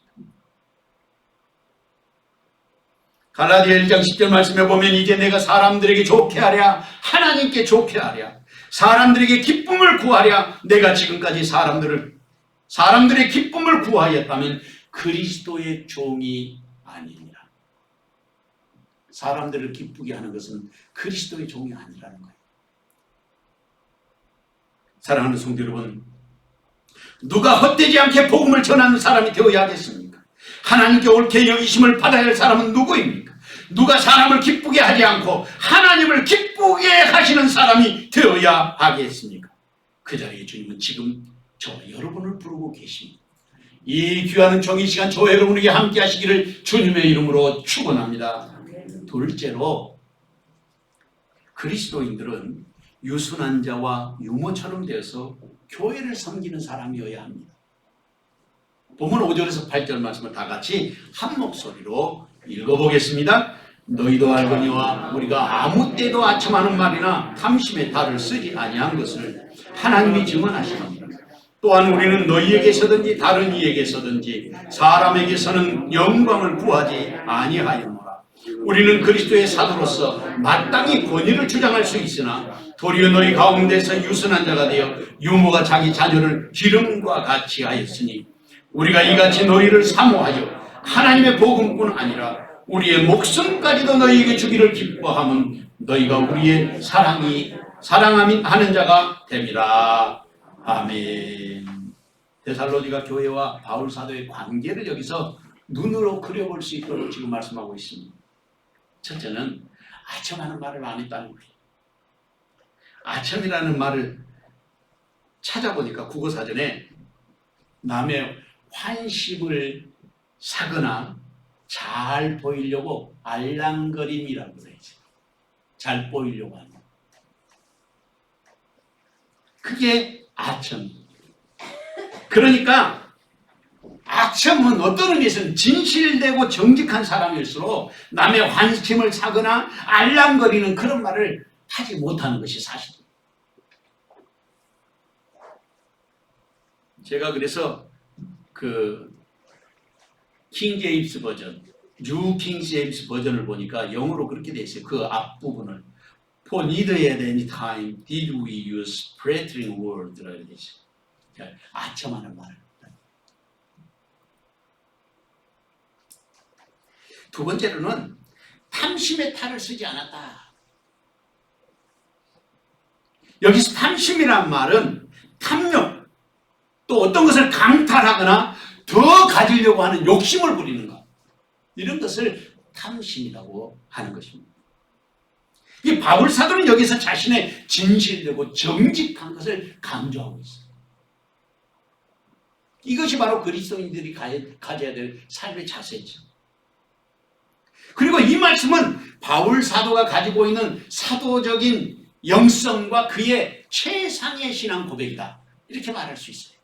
갈라디아 1장 10절 말씀에 보면 이제 내가 사람들에게 좋게 하랴 하나님께 좋게 하랴 사람들에게 기쁨을 구하랴 내가 지금까지 사람들의 기쁨을 구하였다면 그리스도의 종이 아니니라. 사람들을 기쁘게 하는 것은 그리스도의 종이 아니라는 거예요. 사랑하는 성도 여러분, 누가 헛되지 않게 복음을 전하는 사람이 되어야 하겠습니까? 하나님께 옳게 여기심을 받아야 할 사람은 누구입니까? 누가 사람을 기쁘게 하지 않고 하나님을 기쁘게 하시는 사람이 되어야 하겠습니까? 그 자리에 주님은 지금 저 여러분을 부르고 계십니다. 이 귀한 정의 시간 저 여러분에게 함께 하시기를 주님의 이름으로 축원합니다. 둘째로 그리스도인들은 유순한 자와 유모처럼 되어서 교회를 섬기는 사람이어야 합니다. 본문 5절에서 8절 말씀을 다 같이 한 목소리로 읽어보겠습니다. 너희도 알거니와 우리가 아무 때도 아첨하는 말이나 탐심의 달을 쓰지 아니한 것을 하나님이 증언하시느니라. 또한 우리는 너희에게서든지 다른 이에게서든지 사람에게서는 영광을 구하지 아니하였노라. 우리는 그리스도의 사도로서 마땅히 권위를 주장할 수 있으나 도리어 너희 가운데서 유순한 자가 되어 유모가 자기 자녀를 기름과 같이 하였으니 우리가 이같이 너희를 사모하여 하나님의 복음뿐 아니라 우리의 목숨까지도 너희에게 주기를 기뻐함은 너희가 우리의 사랑함이 하는 자가 됩니다. 아멘. 데살로니가 교회와 바울 사도의 관계를 여기서 눈으로 그려볼 수 있도록 지금 말씀하고 있습니다. 첫째는 아첨하는 말을 안 했다는 거예요. 아첨이라는 말을 찾아보니까 국어사전에 남의 환심을 사거나 잘 보이려고 알랑거림이라고 그러지. 잘 보이려고 하는. 그게 아첨. 그러니까 아첨은 어떤 의미에서는 진실되고 정직한 사람일수록 남의 환심을 사거나 알랑거리는 그런 말을 하지 못하는 것이 사실입니다. 제가 그래서 킹 제임스 버전, 뉴 킹 제임스 버전을 보니까 영어로 그렇게 돼 있어요. 그 앞부분을 For neither at any time did we use flattering words라고 돼 있어요. 그러니까 아첨하는 말. 두 번째로는 탐심의 탈을 쓰지 않았다. 여기서 탐심이란 말은 탐욕, 또 어떤 것을 강탈하거나 더 가지려고 하는 욕심을 부리는 것, 이런 것을 탐심이라고 하는 것입니다. 이 바울 사도는 여기서 자신의 진실되고 정직한 것을 강조하고 있어요. 이것이 바로 그리스도인들이 가져야 될 삶의 자세죠. 그리고 이 말씀은 바울 사도가 가지고 있는 사도적인 영성과 그의 최상의 신앙 고백이다, 이렇게 말할 수 있어요.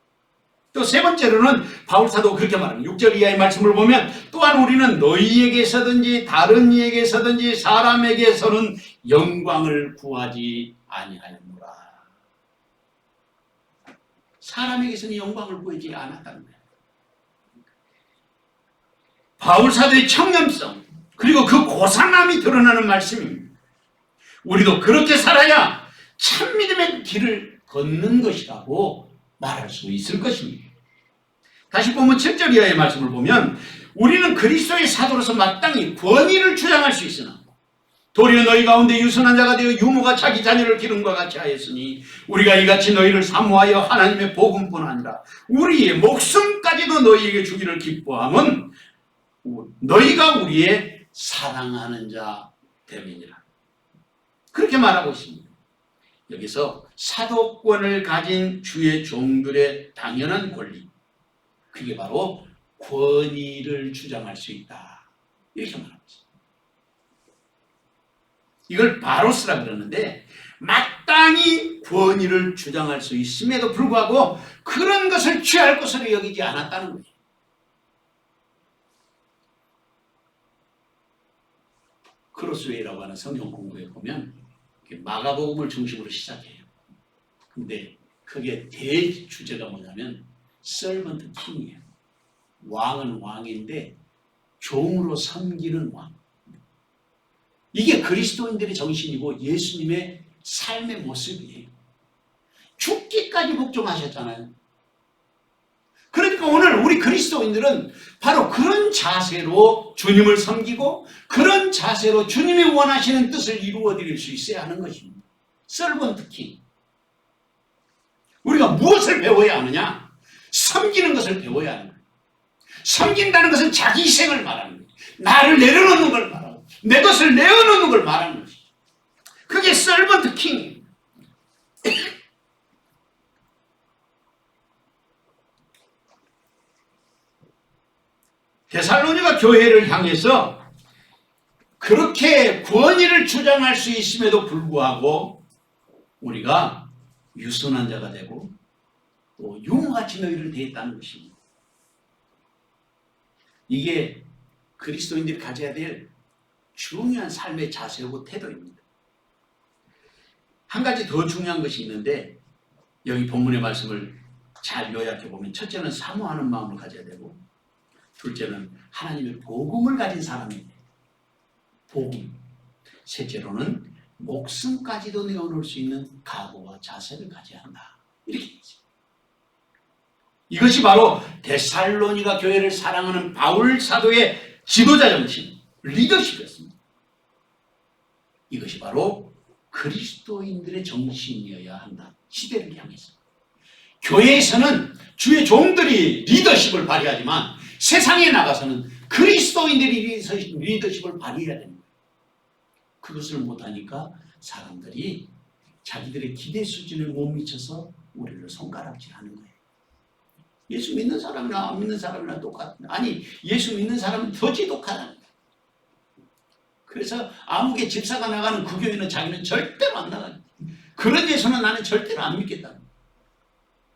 또 세 번째로는 바울 사도가 그렇게 말합니다. 6절 이하의 말씀을 보면 또한 우리는 너희에게서든지 다른 이에게서든지 사람에게서는 영광을 구하지 아니하였노라. 사람에게서는 영광을 구하지 않았다는 거예요. 바울 사도의 청렴성 그리고 그 고상함이 드러나는 말씀입니다. 우리도 그렇게 살아야 참 믿음의 길을 걷는 것이라고 말할 수 있을 것입니다. 다시 보면 7절 이하의 말씀을 보면 우리는 그리스도의 사도로서 마땅히 권위를 주장할 수 있으나 도리어 너희 가운데 유선한 자가 되어 유모가 자기 자녀를 기름과 같이 하였으니 우리가 이같이 너희를 사모하여 하나님의 복음뿐 아니라 우리의 목숨까지도 너희에게 주기를 기뻐함은 너희가 우리의 사랑하는 자 때문이라. 그렇게 말하고 있습니다. 여기서 사도권을 가진 주의 종들의 당연한 권리, 그게 바로 권위를 주장할 수 있다, 이렇게 말하고 있습니다. 이걸 바로스라 그러는데 마땅히 권위를 주장할 수 있음에도 불구하고 그런 것을 취할 것으로 여기지 않았다는 거예요. 크로스웨이라고 하는 성경 공부에 보면 마가복음을 중심으로 시작해요. 근데 그게 대주제가 뭐냐면 servant king이에요. 왕은 왕인데 종으로 섬기는 왕. 이게 그리스도인들의 정신이고 예수님의 삶의 모습이에요. 죽기까지 복종하셨잖아요. 그러니까 오늘 우리 그리스도인들은 바로 그런 자세로 주님을 섬기고 그런 자세로 주님이 원하시는 뜻을 이루어드릴 수 있어야 하는 것입니다. servant king. 우리가 무엇을 배워야 하느냐? 섬기는 것을 배워야 하는 거예요. 섬긴다는 것은 자기 희생을 말하는 거예요. 나를 내려놓는 걸 말하고 내 것을 내어놓는 걸 말하는 것이죠. 그게 servant king. 데살로니가 교회를 향해서 그렇게 권위를 주장할 수 있음에도 불구하고 우리가 유선한 자가 되고 또 유모같이 너희를 대했다는 것입니다. 이게 그리스도인들이 가져야 될 중요한 삶의 자세고 태도입니다. 한 가지 더 중요한 것이 있는데 여기 본문의 말씀을 잘 요약해 보면 첫째는 사모하는 마음을 가져야 되고 둘째는 하나님의 복음을 가진 사람이에요. 복음. 셋째로는 목숨까지도 내어놓을 수 있는 각오와 자세를 가져야 한다. 이렇게 있죠. 이것이 바로 데살로니가 교회를 사랑하는 바울 사도의 지도자 정신, 리더십이었습니다. 이것이 바로 그리스도인들의 정신이어야 한다. 시대를 향해서. 교회에서는 주의 종들이 리더십을 발휘하지만 세상에 나가서는 그리스도인들이 리더십을 발휘해야 됩니다. 그것을 못하니까 사람들이 자기들의 기대 수준을 못 미쳐서 우리를 손가락질하는 거예요. 예수 믿는 사람이나 안 믿는 사람이나 똑같은, 아니 예수 믿는 사람은 더 지독하다는 거예요. 그래서 아무개 집사가 나가는 그 교회는 자기는 절대로 안 나가요. 그런 예수는 나는 절대로 안 믿겠다.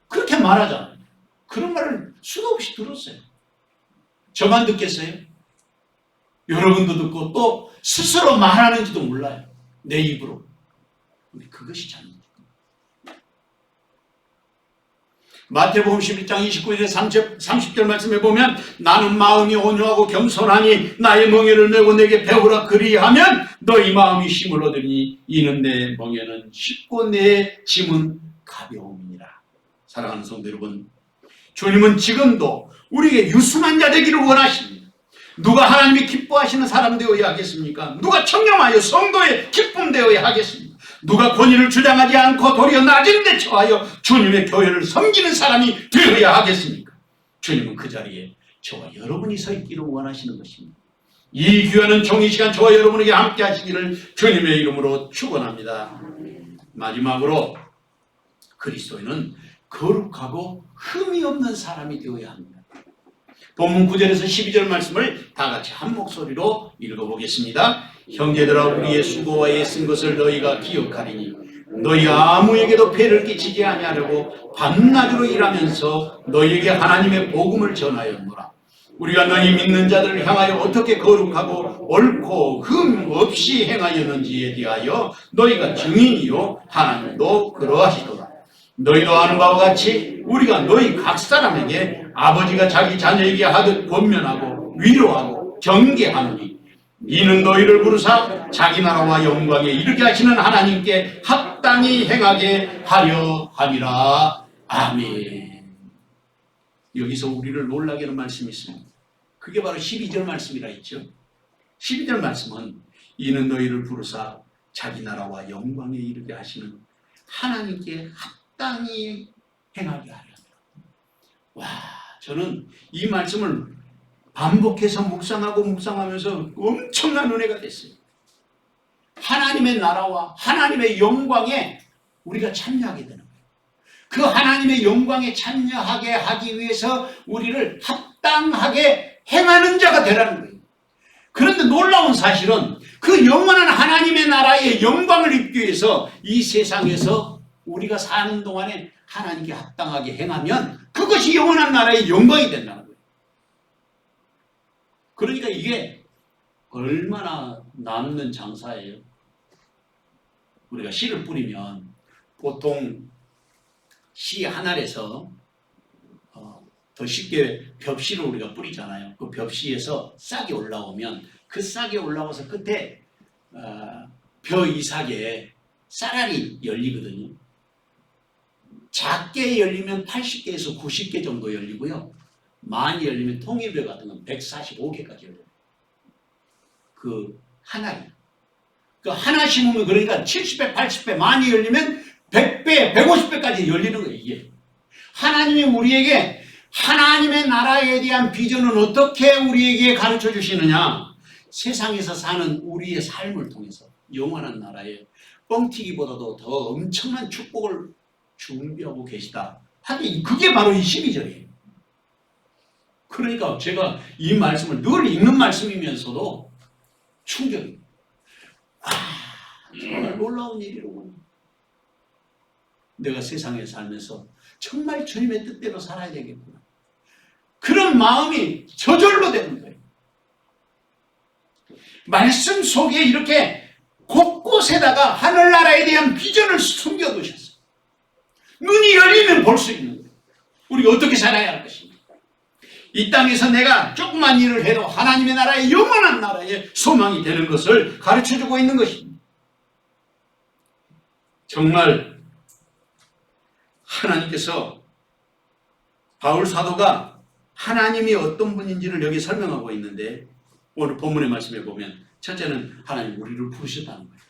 그렇게 말하잖아요. 그런 말을 수도 없이 들었어요. 저만 듣겠어요? 여러분도 듣고 또 스스로 말하는지도 몰라요. 내 입으로. 근데 그것이 잘못입니다. 마태복음 11장 29절에 30절 말씀에 보면 나는 마음이 온유하고 겸손하니 나의 멍에를 메고 내게 배우라 그리하면 너희 마음이 힘을 얻으니 이는 내 멍에는 쉽고 내 짐은 가벼움이니라. 사랑하는 성도 여러분, 주님은 지금도 우리에게 유순한 자 되기를 원하십니다. 누가 하나님이 기뻐하시는 사람 되어야 하겠습니까? 누가 청렴하여 성도의 기쁨 되어야 하겠습니까? 누가 권위를 주장하지 않고 도리어 낮은 데 처하여 주님의 교회를 섬기는 사람이 되어야 하겠습니까? 주님은 그 자리에 저와 여러분이 서 있기를 원하시는 것입니다. 이 귀하는 종이 시간 저와 여러분에게 함께 하시기를 주님의 이름으로 축원합니다. 마지막으로 그리스도인은 거룩하고 흠이 없는 사람이 되어야 합니다. 본문 9절에서 12절 말씀을 다 같이 한 목소리로 읽어보겠습니다. 형제들아 우리의 수고와 애쓴 것을 너희가 기억하리니 너희 아무에게도 폐를 끼치지 아니하려고 밤낮으로 일하면서 너희에게 하나님의 복음을 전하였노라. 우리가 너희 믿는 자들을 향하여 어떻게 거룩하고 옳고 흠 없이 행하였는지에 대하여 너희가 증인이요 하나님도 그러하시도다. 너희도 아는 바와 같이 우리가 너희 각 사람에게 아버지가 자기 자녀에게 하듯 권면하고 위로하고 경계하노니 이는 너희를 부르사 자기 나라와 영광에 이르게 하시는 하나님께 합당히 행하게 하려 함이라. 아멘. 여기서 우리를 놀라게 하는 말씀이 있습니다. 그게 바로 12절 말씀이라 했죠. 12절 말씀은 이는 너희를 부르사 자기 나라와 영광에 이르게 하시는 하나님께 합당히 행하게 하려. 와, 저는 이 말씀을 반복해서 묵상하면서 엄청난 은혜가 됐어요. 하나님의 나라와 하나님의 영광에 우리가 참여하게 되는 거예요. 그 하나님의 영광에 참여하게 하기 위해서 우리를 합당하게 행하는 자가 되라는 거예요. 그런데 놀라운 사실은 그 영원한 하나님의 나라의 영광을 입기 위해서 이 세상에서 우리가 사는 동안에 하나님께 합당하게 행하면 그것이 영원한 나라의 영광이 된다는 거예요. 그러니까 이게 얼마나 남는 장사예요. 우리가 씨를 뿌리면 보통 씨 한 알에서 더 쉽게 벽씨를 우리가 뿌리잖아요. 그 벽씨에서 싹이 올라오면 그 싹이 올라와서 끝에 벼 이삭에 쌀알이 열리거든요. 작게 열리면 80개에서 90개 정도 열리고요. 많이 열리면 통일벼 같은 건 145개까지 열려요. 그 하나이. 그 하나 심으면 그러니까 70배, 80배 많이 열리면 100배, 150배까지 열리는 거예요. 이게. 하나님이 우리에게 하나님의 나라에 대한 비전은 어떻게 우리에게 가르쳐 주시느냐. 세상에서 사는 우리의 삶을 통해서 영원한 나라에 뻥튀기보다도 더 엄청난 축복을 준비하고 계시다. 하긴 그게 바로 이 12절이에요. 그러니까 제가 이 말씀을 늘 읽는 말씀이면서도 충격입니다. 정말 놀라운 일이로군요. 내가 세상에 살면서 정말 주님의 뜻대로 살아야 되겠구나. 그런 마음이 저절로 되는 거예요. 말씀 속에 이렇게 곳곳에다가 하늘나라에 대한 비전을 숨겨두셨어요. 눈이 열리면 볼 수 있는 거예요. 우리가 어떻게 살아야 할 것인가. 이 땅에서 내가 조그만 일을 해도 하나님의 나라의 영원한 나라의 소망이 되는 것을 가르쳐주고 있는 것입니다. 정말 하나님께서 바울 사도가 하나님이 어떤 분인지를 여기 설명하고 있는데 오늘 본문의 말씀에 보면 첫째는 하나님 우리를 부르셨다는 거예요.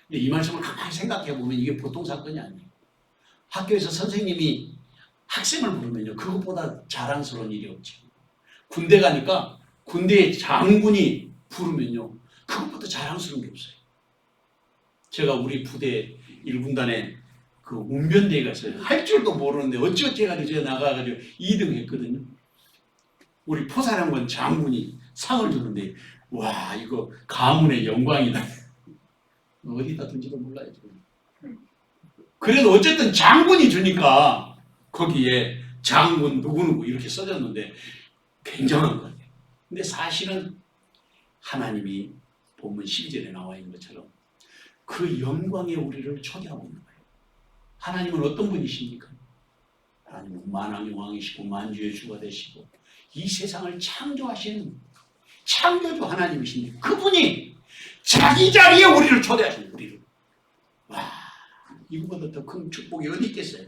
근데 이 말씀을 가만히 생각해 보면 이게 보통 사건이 아니에요. 학교에서 선생님이 학생을 부르면요 그것보다 자랑스러운 일이 없죠. 군대 가니까 군대의 장군이 부르면요 그것보다 자랑스러운 게 없어요. 제가 우리 부대 1군단에 그 운변대회가 있어요. 할 줄도 모르는데 어찌어찌 해가지고 제가 나가가지고 2등 했거든요. 우리 포사령관 장군이 상을 주는데 와 이거 가문의 영광이다. 어디다 둔지도 몰라요. 그래도 어쨌든 장군이 주니까 거기에 장군 누구누구 이렇게 써졌는데 굉장한 거예요. 근데 사실은 하나님이 본문 12절에 나와 있는 것처럼 그 영광에 우리를 초대하고 있는 거예요. 하나님은 어떤 분이십니까? 하나님은 만왕의 왕이시고 만주의 주가 되시고 이 세상을 창조하시는 창조주 하나님이십니다. 그분이 자기 자리에 우리를 초대하시는 우리를. 와, 이거보다 더 큰 축복이 어디 있겠어요?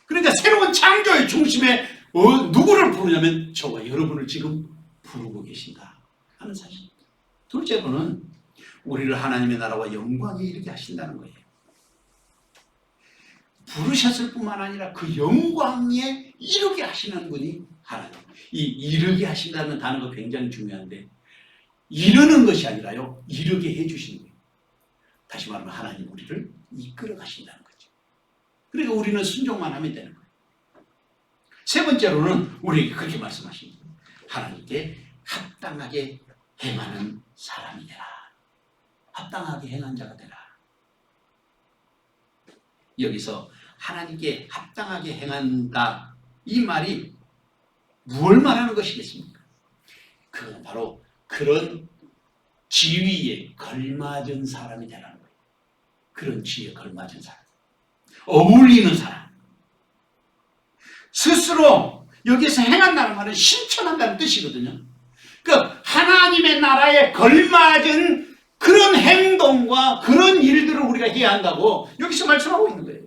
그러니까 새로운 창조의 중심에 누구를 부르냐면 저와 여러분을 지금 부르고 계신다 하는 사실입니다. 둘째로는 우리를 하나님의 나라와 영광에 이르게 하신다는 거예요. 부르셨을 뿐만 아니라 그 영광에 이르게 하시는 분이 하나님. 이 이르게 하신다는 단어가 굉장히 중요한데 이르는 것이 아니라요 이르게 해주시는 거예요. 다시 말하면 하나님 우리를 이끌어 가신다는 거죠. 그러니까 우리는 순종만 하면 되는 거예요. 세 번째로는 우리에게 그렇게 말씀하십니다. 하나님께 합당하게 행하는 사람이 되라. 합당하게 행한 자가 되라. 여기서 하나님께 합당하게 행한다 이 말이 무엇을 말하는 것이겠습니까? 그건 바로 그런 지위에 걸맞은 사람이 되라는 거예요. 그런 지위에 걸맞은 사람, 어울리는 사람. 스스로 여기서 행한다는 말은 실천한다는 뜻이거든요. 그 하나님의 나라에 걸맞은 그런 행동과 그런 일들을 우리가 해야 한다고 여기서 말씀하고 있는 거예요.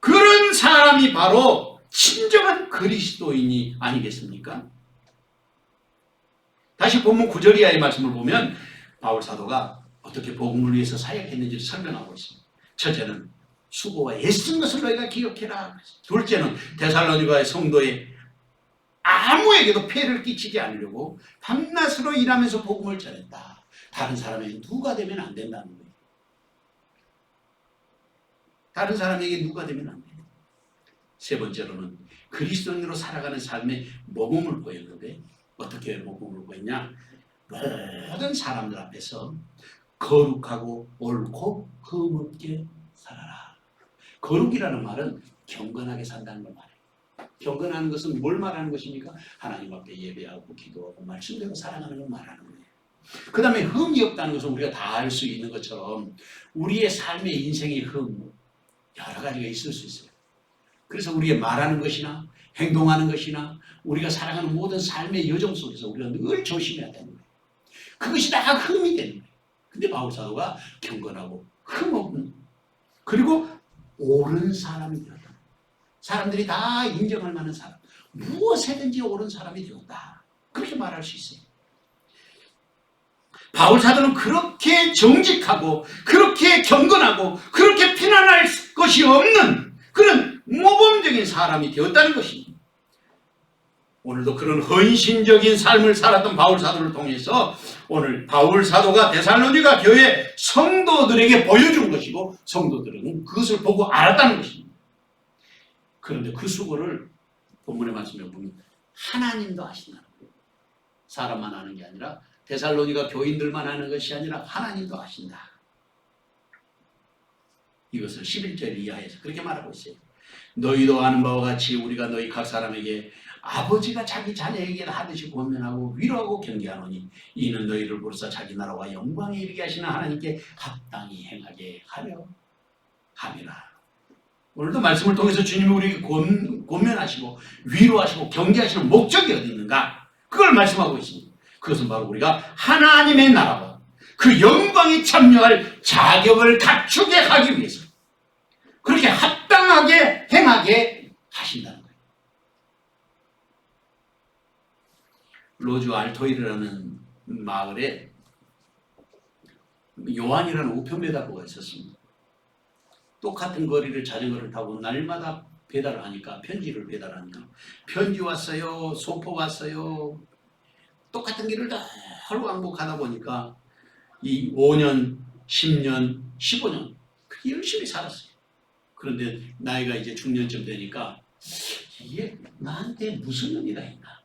그런 사람이 바로 진정한 그리스도인이 아니겠습니까? 다시 본문 9절 이하의 말씀을 보면 바울 사도가 어떻게 복음을 위해서 사역했는지를 설명하고 있습니다. 첫째는 수고와 애쓴 것을 너희가 기억해라. 둘째는 데살로니가의 성도에 아무에게도 폐를 끼치지 않으려고 밤낮으로 일하면서 복음을 전했다. 다른 사람에게 누가 되면 안 된다는 거예요. 다른 사람에게 누가 되면 안 돼요. 세 번째로는 그리스도인으로 살아가는 삶에 모범을 보였는데 어떻게 모범을 보였냐? 모든 사람들 앞에서 거룩하고 옳고 흠없게 살아라. 거룩이라는 말은 경건하게 산다는 걸 말해요. 경건하는 것은 뭘 말하는 것입니까? 하나님 앞에 예배하고 기도하고 말씀대로 살아가는 걸 말하는 거예요. 그 다음에 흠이 없다는 것은 우리가 다 알 수 있는 것처럼 우리의 삶의 인생의 흠 여러 가지가 있을 수 있어요. 그래서 우리의 말하는 것이나 행동하는 것이나 우리가 살아가는 모든 삶의 여정 속에서 우리가 늘 조심해야 되는 거예요. 그것이 다 흠이 되는 거예요. 근데 바울 사도가 경건하고 흠없는 그리고 옳은 사람이 되었다. 사람들이 다 인정할 만한 사람, 무엇에든지 옳은 사람이 되었다. 그렇게 말할 수 있어요. 바울 사도는 그렇게 정직하고 그렇게 경건하고 그렇게 피난할 것이 없는 그런 모범적인 사람이 되었다는 것입니다. 오늘도 그런 헌신적인 삶을 살았던 바울 사도를 통해서 오늘 바울 사도가 데살로니가 교회 성도들에게 보여준 것이고 성도들은 그것을 보고 알았다는 것입니다. 그런데 그 수고를 본문의 말씀에 보면 하나님도 아신다는 거예요. 사람만 아는 게 아니라 데살로니가 교인들만 아는 것이 아니라 하나님도 아신다. 이것을 11절 이하에서 그렇게 말하고 있어요. 너희도 아는 바와 같이 우리가 너희 각 사람에게 아버지가 자기 자녀에게 하듯이 권면하고 위로하고 경계하노니 이는 너희를 부르사 자기 나라와 영광에 이르게 하시는 하나님께 합당히 행하게 하려 함이라. 오늘도 말씀을 통해서 주님이 우리에게 권면하시고 위로하시고 경계하시는 목적이 어디 있는가? 그걸 말씀하고 있습니다. 그것은 바로 우리가 하나님의 나라와 그 영광에 참여할 자격을 갖추게 하기 위해서 그렇게 합당하게 행하게 하신다는 거예요. 로주 알토이르라는 마을에 요한이라는 우편배달부가 있었습니다. 똑같은 거리를 자전거를 타고 날마다 배달을 하니까 편지를 배달하니까 편지 왔어요, 소포 왔어요. 똑같은 길을 다 헐왕복하다 보니까 이 5년, 10년, 15년 그렇게 열심히 살았어요. 그런데 나이가 이제 중년쯤 되니까 이게 나한테 무슨 의미가 있나?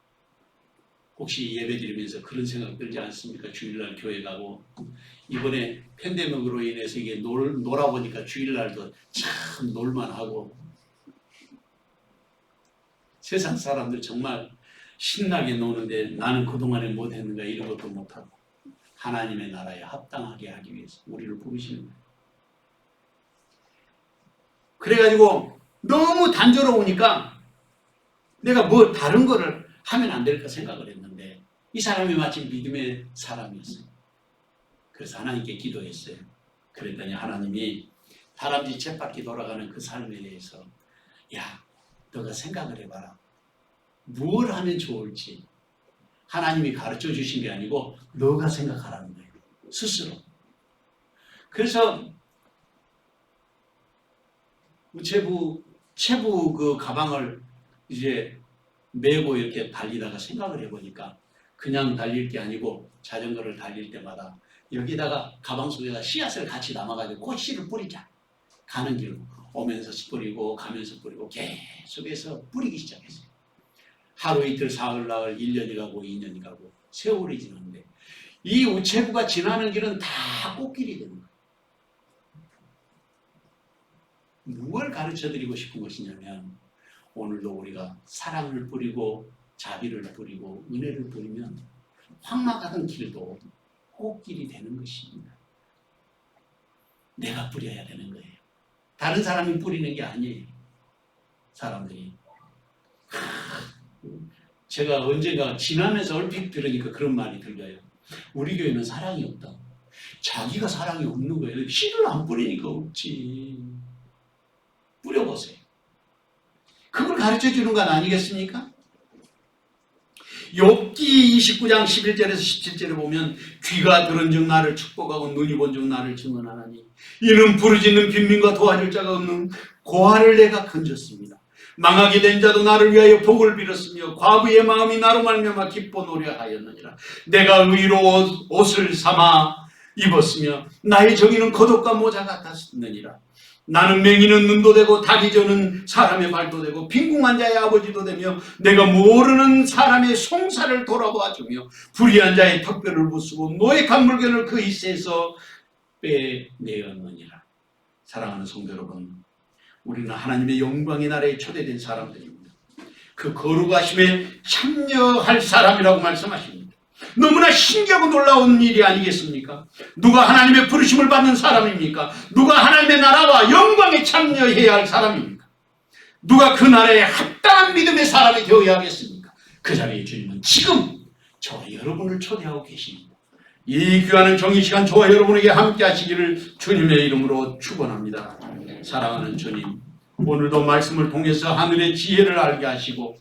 혹시 예배 드리면서 그런 생각 들지 않습니까? 주일날 교회 가고 이번에 팬데믹으로 인해서 이게 놀아보니까 주일날도 참 놀만하고 세상 사람들 정말 신나게 노는데 나는 그동안에 못했는가 이런 것도 못하고 하나님의 나라에 합당하게 하기 위해서 우리를 부르시는 거예요. 그래가지고 너무 단조로우니까 내가 뭐 다른 거를 하면 안 될까 생각을 했는데 이 사람이 마치 믿음의 사람이었어요. 그래서 하나님께 기도했어요. 그랬더니 하나님이 다람쥐 쳇바퀴 돌아가는 그 삶에 대해서 야, 너가 생각을 해봐라. 뭘 하면 좋을지 하나님이 가르쳐 주신 게 아니고 너가 생각하라는 거예요. 스스로. 그래서 체부 그 가방을 이제 메고 이렇게 달리다가 생각을 해보니까 그냥 달릴 게 아니고 자전거를 달릴 때마다 여기다가 가방 속에다 씨앗을 같이 담아가지고 그 씨를 뿌리자. 가는 길로 오면서 뿌리고 가면서 뿌리고 계속해서 뿌리기 시작했어요. 하루 이틀 사흘 나흘 1년이 가고 2년이 가고 세월이 지났는데 이 우체부가 지나는 길은 다 꽃길이 되는 거예요. 무엇을 가르쳐드리고 싶은 것이냐면 오늘도 우리가 사랑을 뿌리고 자비를 뿌리고 은혜를 뿌리면 황막하던 길도 꽃길이 되는 것입니다. 내가 뿌려야 되는 거예요. 다른 사람이 뿌리는 게 아니에요. 사람들이 제가 언젠가 지나면서 얼핏 들으니까 그런 말이 들려요. 우리 교회는 사랑이 없다. 자기가 사랑이 없는 거예요. 씨를 안 뿌리니까 없지. 뿌려보세요. 그걸 가르쳐 주는 건 아니겠습니까? 욥기 29장 11절에서 17절에 보면 귀가 들은 즉 나를 축복하고 눈이 본 즉 나를 증언하나니 이는 부르짖는 빈민과 도와줄 자가 없는 고아를 내가 건졌습니다. 망하게 된 자도 나를 위하여 복을 빌었으며 과부의 마음이 나로 말미암아 기뻐 노래하였느니라. 내가 의로 옷을 삼아 입었으며 나의 정의는 겉옷과 모자 같았느니라. 나는 맹인은 눈도 되고 다기저는 사람의 발도 되고 빈궁한 자의 아버지도 되며 내가 모르는 사람의 송사를 돌아봐 주며 불의한 자의 턱뼈를 부수고 노획한 물건을 그 이새에서 빼내었느니라. 사랑하는 성도 여러분, 우리는 하나님의 영광의 나라에 초대된 사람들입니다. 그 거룩하심에 참여할 사람이라고 말씀하십니다. 너무나 신기하고 놀라운 일이 아니겠습니까? 누가 하나님의 부르심을 받는 사람입니까? 누가 하나님의 나라와 영광에 참여해야 할 사람입니까? 누가 그 나라에 합당한 믿음의 사람이 되어야 하겠습니까? 그 자리에 주님은 지금 저와 여러분을 초대하고 계십니다. 이 귀한 정의 시간 저와 여러분에게 함께 하시기를 주님의 이름으로 축원합니다. 사랑하는 주님, 오늘도 말씀을 통해서 하늘의 지혜를 알게 하시고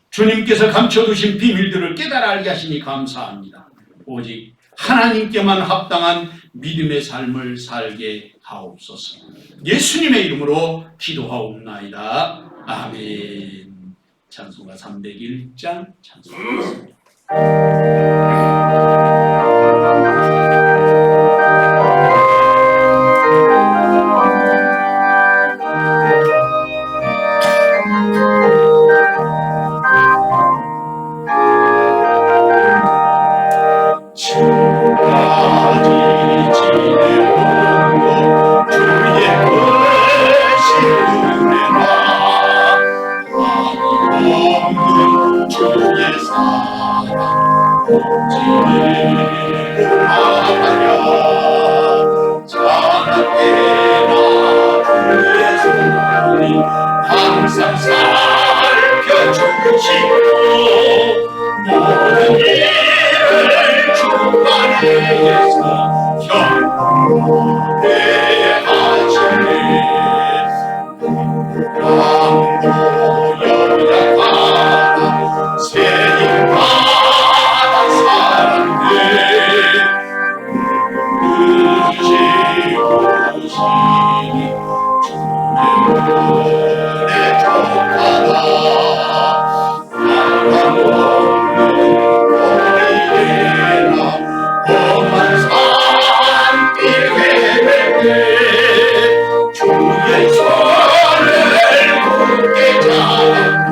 주님께서 감춰두신 비밀들을 깨달아 알게 하시니 감사합니다. 오직 하나님께만 합당한 믿음의 삶을 살게 하옵소서. 예수님의 이름으로 기도하옵나이다. 아멘. 찬송가 301장 찬송하겠습니다. 항상 살펴주시고 모든 일을 주관해서 형통하게 하시네. 강도 연약하다 세임받아 사랑해 의지우시니 주님의 족하다 나가 없는 거리에나 험한 산길 헤매네 주의 손을 굳게 잡고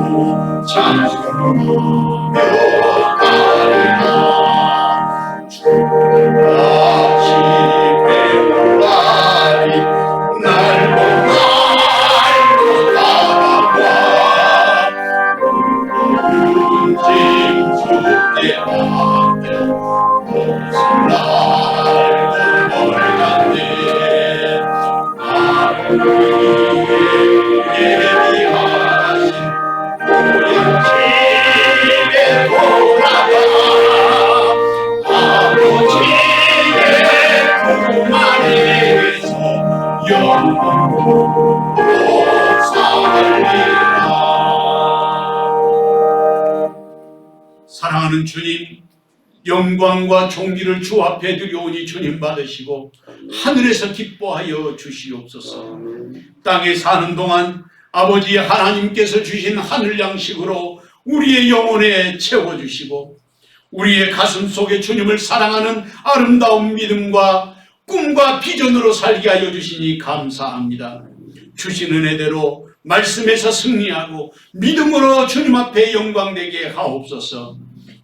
찬송하며 가리라. 주같이 배울라니 날로 바라봐 눈짐 죽게 하며 무슨 날도 멀간데 나를 위해 예비하신 고향집에 돌아가 아버지의 품 안에서 영원으로 살리라. 사랑하는 주님, 영광과 존귀를 주 앞에 드려오니 주님 받으시고 하늘에서 기뻐하여 주시옵소서. 땅에 사는 동안 아버지 하나님께서 주신 하늘 양식으로 우리의 영혼에 채워주시고 우리의 가슴 속에 주님을 사랑하는 아름다운 믿음과 꿈과 비전으로 살게 하여 주시니 감사합니다. 주신 은혜대로 말씀에서 승리하고 믿음으로 주님 앞에 영광되게 하옵소서.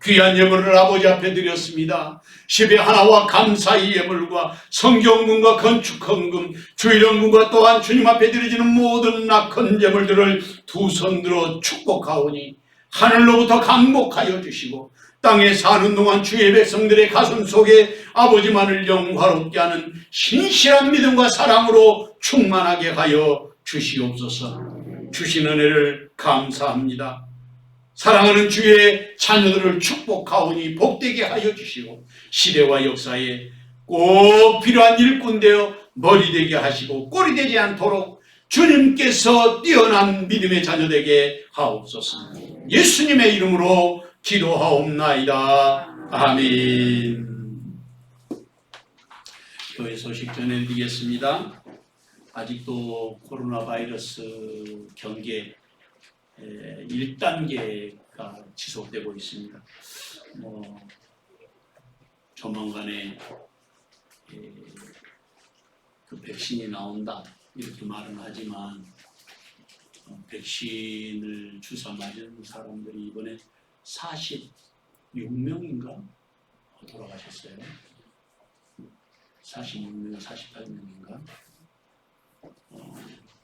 귀한 예물을 아버지 앞에 드렸습니다. 10의 하나와 감사의 예물과 성경금과 건축헌금, 주일헌금과 또한 주님 앞에 드려지는 모든 낙헌 예물들을 두 손들어 축복하오니 하늘로부터 강복하여 주시고 땅에 사는 동안 주의 백성들의 가슴 속에 아버지만을 영화롭게 하는 신실한 믿음과 사랑으로 충만하게 하여 주시옵소서. 주신 은혜를 감사합니다. 사랑하는 주의 자녀들을 축복하오니 복되게 하여 주시고 시대와 역사에 꼭 필요한 일꾼 되어 머리 되게 하시고 꼴이 되지 않도록 주님께서 뛰어난 믿음의 자녀 되게 하옵소서. 예수님의 이름으로 기도하옵나이다. 아멘. 교회 소식 전해드리겠습니다. 아직도 코로나 바이러스 경계 1단계가 지속되고 있습니다. 조만간에 그 백신이 나온다 이렇게 말은 하지만 백신을 주사 맞은 사람들이 이번에 46명인가 돌아가셨어요. 46명, 48명인가.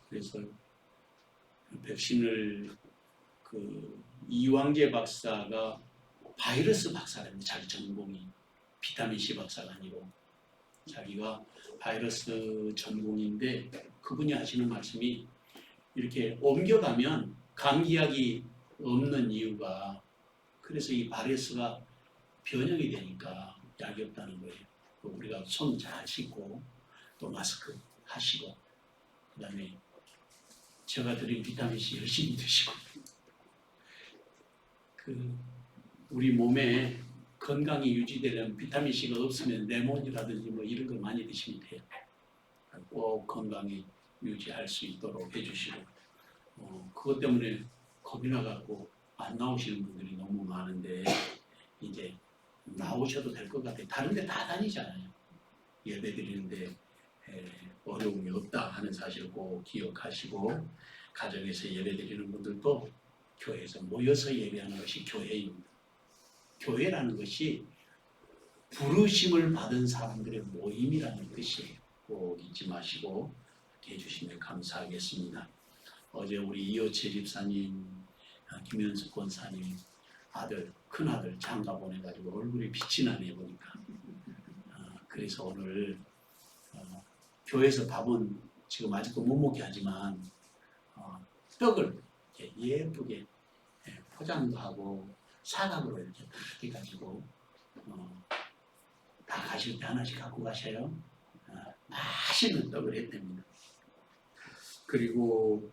그래서 백신을 이왕재 박사가 바이러스 박사랍니다. 자기 전공이 비타민 C 박사가 아니고 자기가 바이러스 전공인데 그분이 하시는 말씀이 이렇게 옮겨가면 감기약이 없는 이유가 그래서 이 바이러스가 변형이 되니까 약이 없다는 거예요. 우리가 손 잘 씻고 또 마스크 하시고 그다음에 제가 드린 비타민 C 열심히 드시고 우리 몸에 건강이 유지되려면 비타민 C가 없으면 레몬이라든지 뭐 이런 거 많이 드시면 돼요. 꼭 건강히 유지할 수 있도록 해주시고 그것 때문에 겁이 나갖고 안 나오시는 분들이 너무 많은데 이제 나오셔도 될 것 같아요. 다른 데 다 다니잖아요. 예배 드리는데 어려움이 없다 하는 사실을 꼭 기억하시고 가정에서 예배 드리는 분들도 교회에서 모여서 예배하는 것이 교회입니다. 교회라는 것이 부르심을 받은 사람들의 모임이라는 뜻이에요. 꼭 잊지 마시고 해주시면 감사하겠습니다. 어제 우리 이호채 집사님, 김현숙 권사님 아들, 큰아들 장가 보내가지고 얼굴이 빛이 나네 보니까. 그래서 오늘 교회에서 밥은 지금 아직도 못 먹게 하지만 떡을 이렇게 예쁘게 포장도 하고 사각으로 이렇게 다 해가지고 다 가실 때 하나씩 갖고 가셔요. 맛있는 떡을 했답니다. 그리고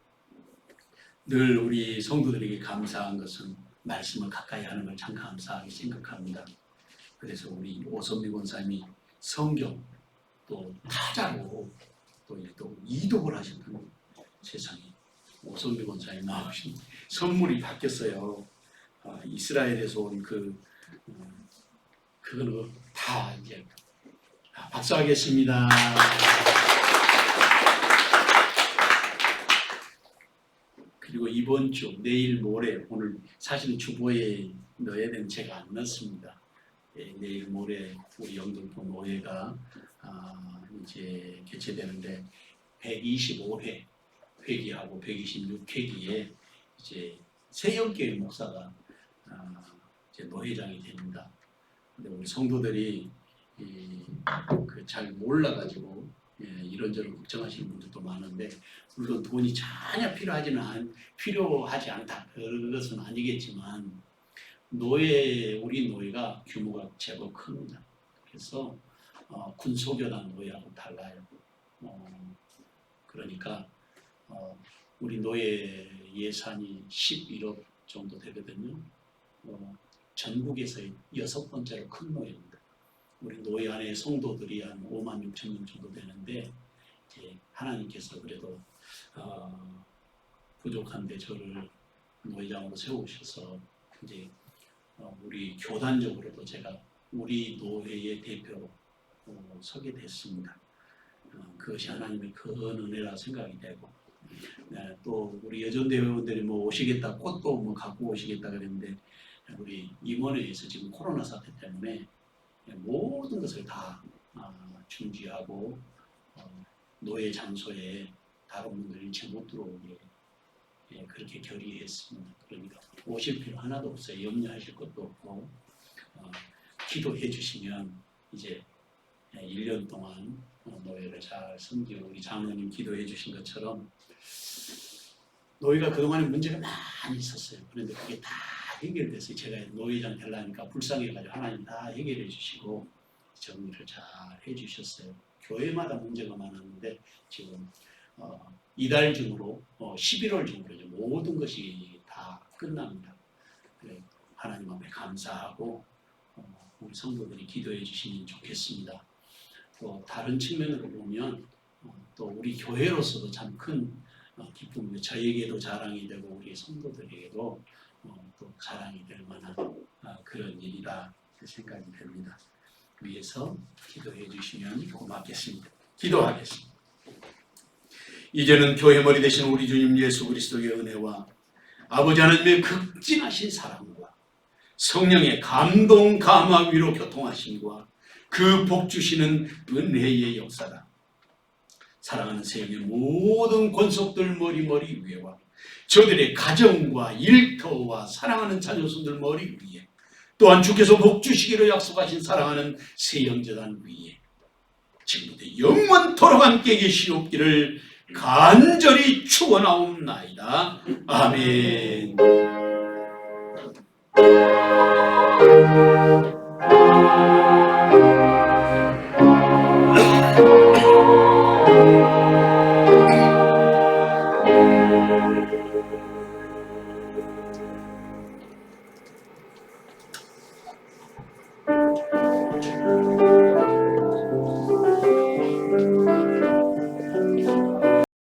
늘 우리 성도들에게 감사한 것은 말씀을 가까이 하는 걸 참 감사하게 생각합니다. 그래서 우리 오선미 권사님이 성경 또 타자로 또 이독을 하셨던 세상에 오선미 권사님 나오신 선물이 바뀌었어요. 이스라엘에서 온 그거는 다 이제 박수하겠습니다. 그리고 이번 주 내일 모레 오늘 사실은 주보에 넣어야 되는 제가 안 넣습니다. 내일 모레 우리 영등포 노회가 이제 개최되는데 125회 회기하고 126회기에 이제 세영교회 목사가 이제 노회장이 됩니다. 근데 우리 성도들이 잘 몰라가지고 이런저런 걱정하시는 분들도 많은데 물론 돈이 전혀 필요하지 않다 그것은 아니겠지만 우리 노예가 규모가 제법 큽니다. 그래서 군소교단 노예하고 달라요. 그러니까 우리 노예 예산이 11억 정도 되거든요. 전국에서 6번째로 큰 노예입니다. 우리 노예 안에 성도들이 한 5만 6천 명 정도 되는데 이제 하나님께서 그래도 부족한데 저를 노회장으로 세우셔서 이제 우리 교단적으로도 제가 우리 노회의 대표로 서게 됐습니다. 그것이 하나님의 큰 은혜라 생각이 되고 또 우리 여전대 회원들이 뭐 오시겠다 꽃도 뭐 갖고 오시겠다 그랬는데 우리 임원회에서 지금 코로나 사태 때문에 모든 것을 다 중지하고 노예 장소에 다른 분들이 일체 못 들어오게 그렇게 결의했습니다. 그러니까 오실 필요 하나도 없어요. 염려하실 것도 없고 기도해 주시면 이제 1년 동안 노예를 잘 섬기고 우리 장로님 기도해 주신 것처럼 노예가 그동안에 문제가 많이 있었어요. 그런데 그게 다 해결돼서 제가 노회장 되려니까 불쌍해가지고 하나님 다 해결해 주시고 정리를 잘 해주셨어요. 교회마다 문제가 많았는데 지금 이달 중으로 11월 중으로 이제 모든 것이 다 끝납니다. 그래, 하나님 앞에 감사하고 우리 성도들이 기도해 주시면 좋겠습니다. 또 다른 측면으로 보면 또 우리 교회로서도 참 큰 기쁨이고 저에게도 자랑이 되고 우리 성도들에게도 또 자랑이 될 만한 그런 일이다 생각이 됩니다. 위해서 기도해 주시면 고맙겠습니다. 기도하겠습니다. 이제는 교회 머리 되신 우리 주님 예수 그리스도의 은혜와 아버지 하나님의 극진하신 사랑과 성령의 감동 감화 위로 교통하심과 그 복 주시는 은혜의 역사가 사랑하는 세상의 모든 권속들 머리 위에와 저들의 가정과 일터와 사랑하는 자녀손들 머리 위에 또한 주께서 복 주시기로 약속하신 사랑하는 세영재단 위에 지금부터 영원토록 함께 계시옵기를 간절히 축원하옵나이다. 아멘.